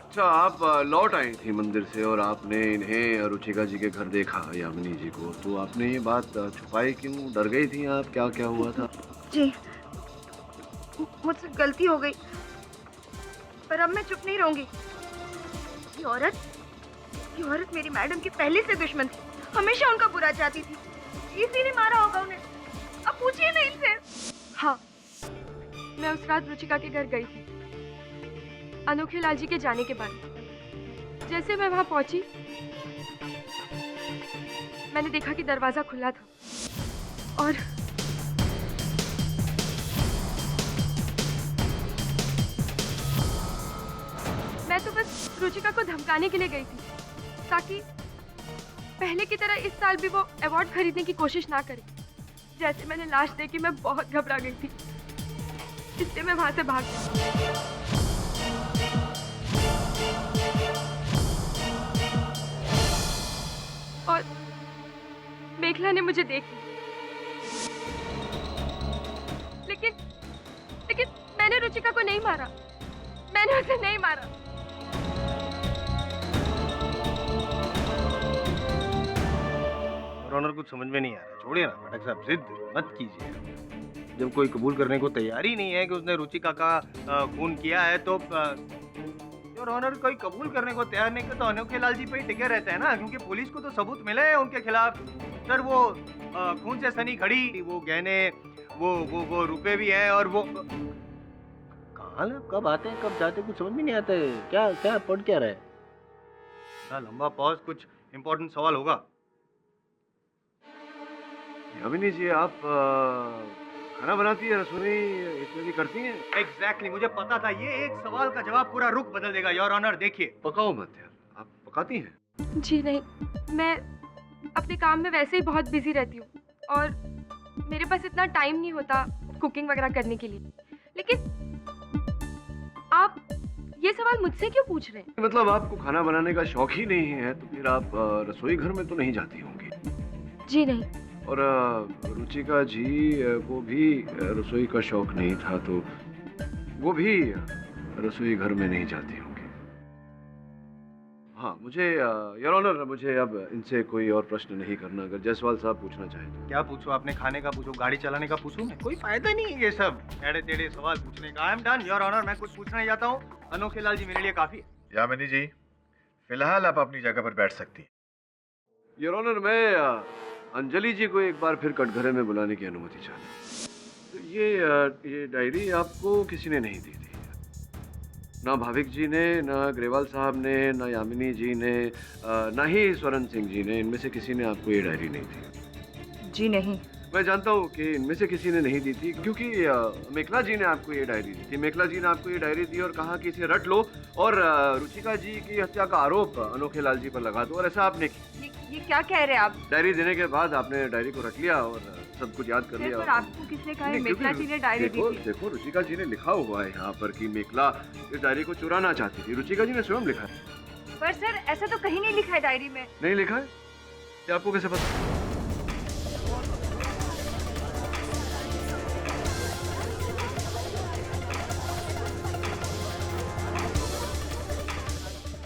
अच्छा, आप लौट आई थी मंदिर से और आपने इन्हें रुचिका जी के घर देखा, यामिनी जी को। तो आपने ये बात छुपाई क्यों? डर गई थी आप? क्या हुआ था? जी, मुझसे गलती हो गई, पर अब मैं चुप नहीं रहूंगी। ये औरत मेरी मैडम की पहले से दुश्मन थी, हमेशा उनका बुरा चाहती थी, इसीलिए मारा होगा उन्हें। अब पूछिए ना इनसे। हाँ, मैं उस रात रुचिका के घर गई थी अनोखे लाल जी के जाने के बाद। जैसे मैं वहां पहुंची, मैंने देखा कि दरवाजा खुला था और मैं तो बस रुचिका को धमकाने के लिए गई थी ताकि पहले की तरह इस साल भी वो अवार्ड खरीदने की कोशिश ना करे। जैसे मैंने लाश देखी, मैं बहुत घबरा गई थी, इसलिए मैं वहां से भाग गई। और मेखला ने मुझे देख लिया, लेकिन मैंने रुचिका को नहीं मारा, मैंने उसे नहीं मारा। ऑनर कुछ समझ में नहीं आ रहा। छोड़िए ना पाठक साहब, जिद मत कीजिए। जब कोई कबूल करने को तैयार ही नहीं है कि उसने रुचिका का खून किया है, तो और ऑनर कोई कबूल करने को तैयार नहीं किया तो अनोखे लाल जी पे ही टिके रहते हैं ना, क्योंकि पुलिस को तो सबूत मिले हैं उनके खिलाफ। सर, वो खून से सनी घड़ी, वो गहने, वो रुपए भी हैं, और वो कहाँ कब आते हैं कब जाते कुछ समझ में नहीं आता है। क्या पढ़ क्या रहा है? इतना लंबा पॉज, कुछ इम्पोर्टेंट सवाल होगा। यामिनी जी, आप खाना बनाती है, रसोई इत्यादि करती हैं? एग्जैक्टली, मुझे पता था ये एक सवाल का जवाब पूरा रुख बदल देगा। योर ऑनर, देखिए। पकाओ मत यार, आप पकाती हैं? जी नहीं, मैं अपने काम में वैसे ही बहुत बिजी रहती हूँ और मेरे पास इतना टाइम नहीं होता कुकिंग वगैरह करने के लिए। लेकिन आप ये सवाल मुझसे क्यों पूछ रहे हैं? मतलब आपको खाना बनाने का शौक ही नहीं है तो फिर आप रसोई घर में तो नहीं जाती होंगी? जी नहीं। और रुचिका जी को भी रसोई का शौक नहीं था तो वो भी रसोई घर में नहीं जाती होंगी। हाँ, मुझे योर ऑनर, मुझे अब इनसे कोई और प्रश्न नहीं करना। अगर जायसवाल साहब पूछना चाहें तो। क्या पूछो? आपने खाने का पूछो, गाड़ी चलाने का पूछो, मैं कोई फायदा नहीं है ये सब टेढ़े टेढ़े सवाल पूछने का। I am done your honour, मैं कुछ पूछना चाहता हूँ। अनोखे लाल जी मेरे लिए काफी है। यामिनी जी, फिलहाल आप अपनी जगह पर बैठ सकती हैं। योर ऑनर, मैं अंजलि जी को एक बार फिर कटघरे में बुलाने की अनुमति चाहता हूँ। तो ये डायरी आपको किसी ने नहीं दी थी? ना भाविक जी ने, ना ग्रेवाल साहब ने, ना यामिनी जी ने, ना ही स्वरण सिंह जी ने, इनमें से किसी ने आपको ये डायरी नहीं दी? जी नहीं। मैं जानता हूँ कि इनमें से किसी ने नहीं दी थी क्योंकि मेखला जी ने आपको ये डायरी दी थी। मेखला जी ने आपको ये डायरी दी और कहा कि इसे रट लो और रुचिका जी की हत्या का आरोप अनोखे लाल जी पर लगा दो, और ऐसा आपने किया। ये क्या कह रहे हैं आप? डायरी देने के बाद आपने डायरी को रख लिया और सब कुछ याद कर लिया। पर आपको किसने कहा है मेखला जी ने डायरी दी थी? देखो रुचिका जी ने लिखा हुआ है यहाँ पर कि मेखला इस डायरी को चुराना चाहती थी। रुचिका जी ने स्वयं लिखा है। पर सर ऐसा तो कहीं नहीं लिखा है डायरी में। नहीं लिखा है? क्या आपको कैसे पता?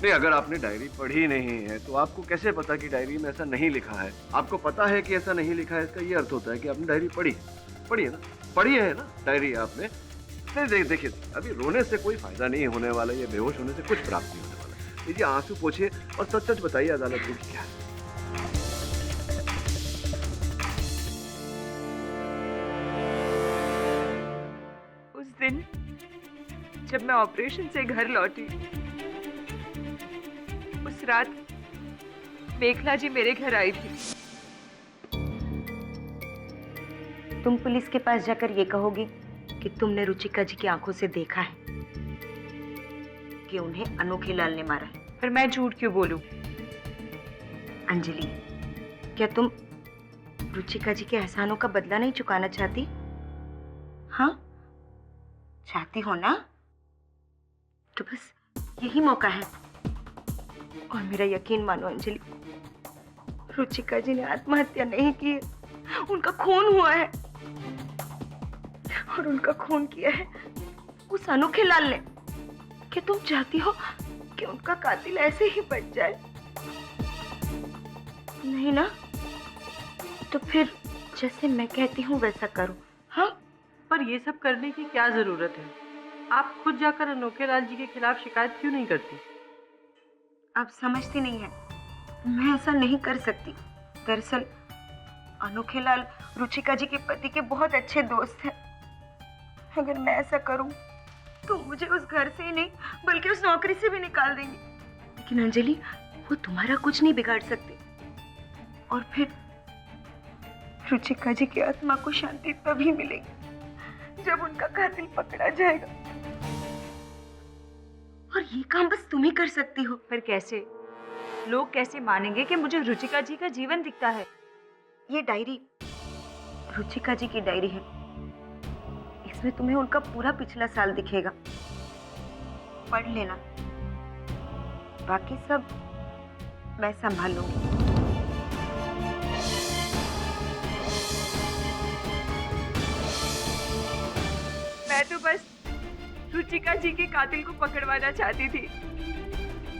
नहीं, अगर आपने डायरी पढ़ी नहीं है तो आपको कैसे पता कि डायरी में ऐसा नहीं लिखा है? आपको पता है कि ऐसा नहीं लिखा है, इसका ये अर्थ होता है कि आपने डायरी पढ़ी है ना? पढ़ी है ना डायरी आपने? देखिए, अभी रोने से कोई फायदा नहीं होने वाला, ये बेहोश होने से कुछ प्राप्त नहीं होने वाला। लीजिए आंसू पोछिए और सच सच बताइए अदालत को क्या है। उस दिन जब मैं ऑपरेशन से घर लौटी, उस रात मेखला जी मेरे घर आई थी। तुम पुलिस के पास जाकर ये कहोगे कि तुमने रुचिका जी की आंखों से देखा है कि उन्हें अनोखे लाल ने मारा है। पर मैं झूठ क्यों बोलूं? अंजलि, क्या तुम रुचिका जी के एहसानों का बदला नहीं चुकाना चाहती? हाँ, चाहती हो ना? तो बस यही मौका है। और मेरा यकीन मानो अंजलि, रुचिका जी ने आत्महत्या नहीं की है, उनका खून हुआ है। और उनका खून किया है उस अनोखे लाल ने। क्या तुम चाहती हो कि उनका कातिल ऐसे ही बच जाए? नहीं ना? तो फिर जैसे मैं कहती हूँ वैसा करो। हाँ, पर ये सब करने की क्या जरूरत है? आप खुद जाकर अनोखे लाल जी के खिलाफ शिकायत क्यों नहीं करती? आप समझती नहीं है, मैं ऐसा नहीं कर सकती। दरअसल अनोखे लाल रुचिका जी के पति के बहुत अच्छे दोस्त हैं। अगर मैं ऐसा करूं तो मुझे उस घर से ही नहीं बल्कि उस नौकरी से भी निकाल देंगे। लेकिन अंजलि, वो तुम्हारा कुछ नहीं बिगाड़ सकते। और फिर रुचिका जी की आत्मा को शांति तभी मिलेगी जब उनका कातिल पकड़ा जाएगा। और ये काम बस तुम ही कर सकती हो। पर कैसे? लोग कैसे मानेंगे कि मुझे रुचिका जी का जीवन दिखता है? ये डायरी रुचिका जी की डायरी है। इसमें तुम्हें उनका पूरा पिछला साल दिखेगा। पढ़ लेना, बाकी सब मैं संभाल लूंगी। मैं तो बस रुचिका जी के कातिल को पकड़वाना चाहती थी।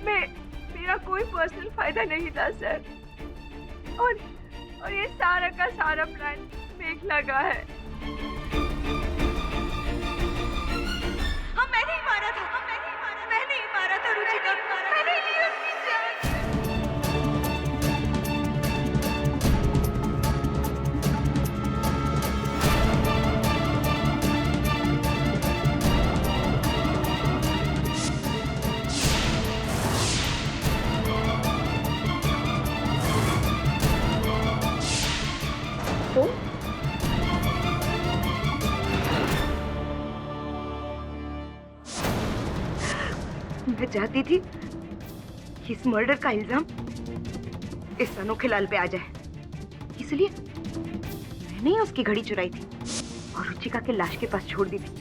मेरा कोई पर्सनल फायदा नहीं था सर। और ये सारा का सारा प्लान मेखला का है। मैंने ही मारा था, मैंने ही मारा था रुचिका, मैंने ही ली उसकी जान। मैं चाहती थी इस मर्डर का इल्जाम इस अनोखे लाल पे आ जाए, इसलिए मैंने ही उसकी घड़ी चुराई थी और रुचिका के लाश के पास छोड़ दी थी।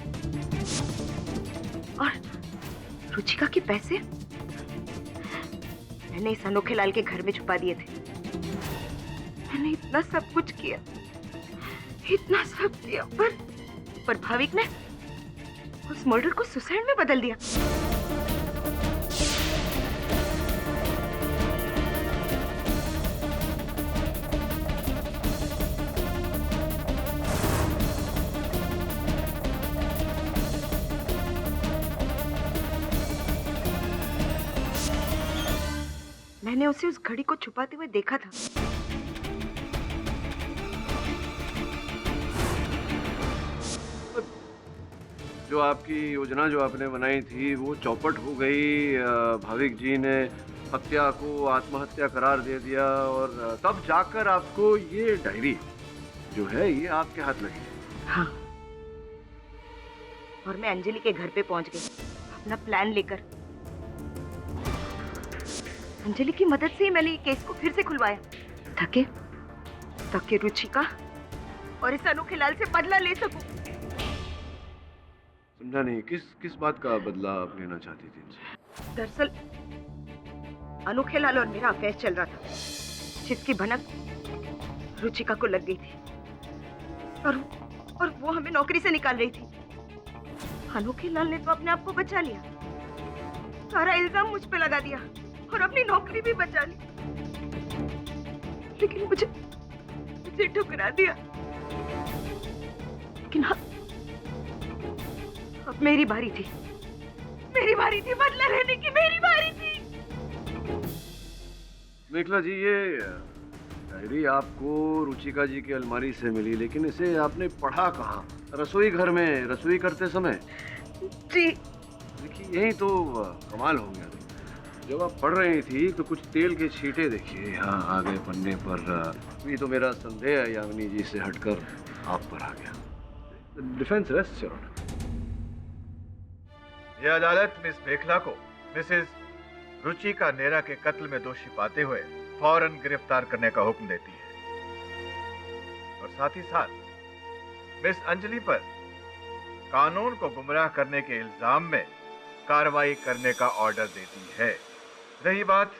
और रुचिका के पैसे मैंने इस अनोखे लाल के घर में छुपा दिए थे। मैंने इतना सब कुछ किया, इतना सब किया, पर भाविक ने उस मर्डर को सुसाइड में बदल दिया। मैंने उसे उस घड़ी को छुपाते हुए देखा था। जो आपकी योजना जो आपने बनाई थी वो चौपट हो गई। भाविक जी ने हत्या को आत्महत्या करार दे दिया और तब जाकर आपको ये डायरी जो है ये आपके हाथ लगी। हाँ, और मैं अंजलि के घर पे पहुंच गई अपना प्लान लेकर। अंजलि की मदद से ही मैंने ये केस को फिर से खुलवाया ताकि रुचिका और इस अनोखे लाल से बदला ले सकूं। समझा नहीं, किस बात का बदला आप लेना चाहती थी? दरअसल अनोखे लाल और मेरा अफेयर चल रहा था, जिसकी भनक रुचिका को लग गई थी और वो हमें नौकरी से निकाल रही थी। अनोखे लाल ने तो अपने आप को बचा लिया, सारा इल्जाम मुझ पे लगा दिया और अपनी नौकरी भी बचा ली, लेकिन मुझे ठुकरा दिया। लेकिन हाँ, अब मेरी बारी थी बदला लेने की, मेरी बारी थी। मेखला जी, ये डायरी आपको रुचिका जी की अलमारी से मिली, लेकिन इसे आपने पढ़ा कहाँ? रसोई घर में रसोई करते समय? जी। देखिए, यही तो कमाल हो गया। जब आप पढ़ रही थी तो कुछ तेल के छींटे देखिए यहाँ आगे पन्ने पर। ये तो मेरा संदेह है यामिनी जी से हटकर आप पर आ गया। Defence rest your honour. यह अदालत मिस मेखला को मिसेस रुचिका नेहरा के कत्ल में दोषी पाते हुए फौरन गिरफ्तार करने का हुक्म देती है और साथ ही साथ मिस अंजलि पर कानून को गुमराह करने के इल्जाम में कार्रवाई करने का ऑर्डर देती है। रही बात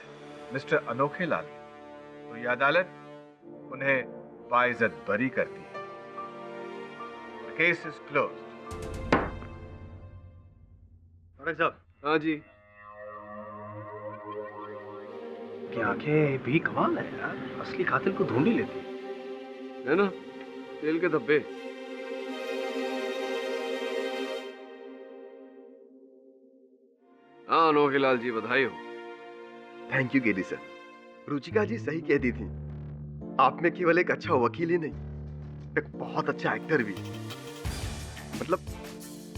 मिस्टर अनोखे लाल, तो यह अदालत उन्हें बाइज्जत बरी करती है। The case is closed. साहब। हाँ जी। क्या आंखें भी कमाल है यार, असली कातिल को ढूंढ ही लेती है ना? तेल के धब्बे। हाँ अनोखे लाल जी, बधाई हो। Thank you KD sir. Ruchika ji सही कहती थी, आप में केवल एक अच्छा वकील ही नहीं, एक बहुत अच्छा एक्टर भी। मतलब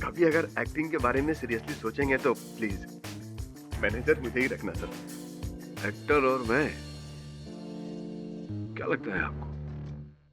कभी अगर एक्टिंग के बारे में सीरियसली सोचेंगे तो प्लीज मैनेजर मुझे ही रखना सर। एक्टर और मैं, क्या लगता है आपको?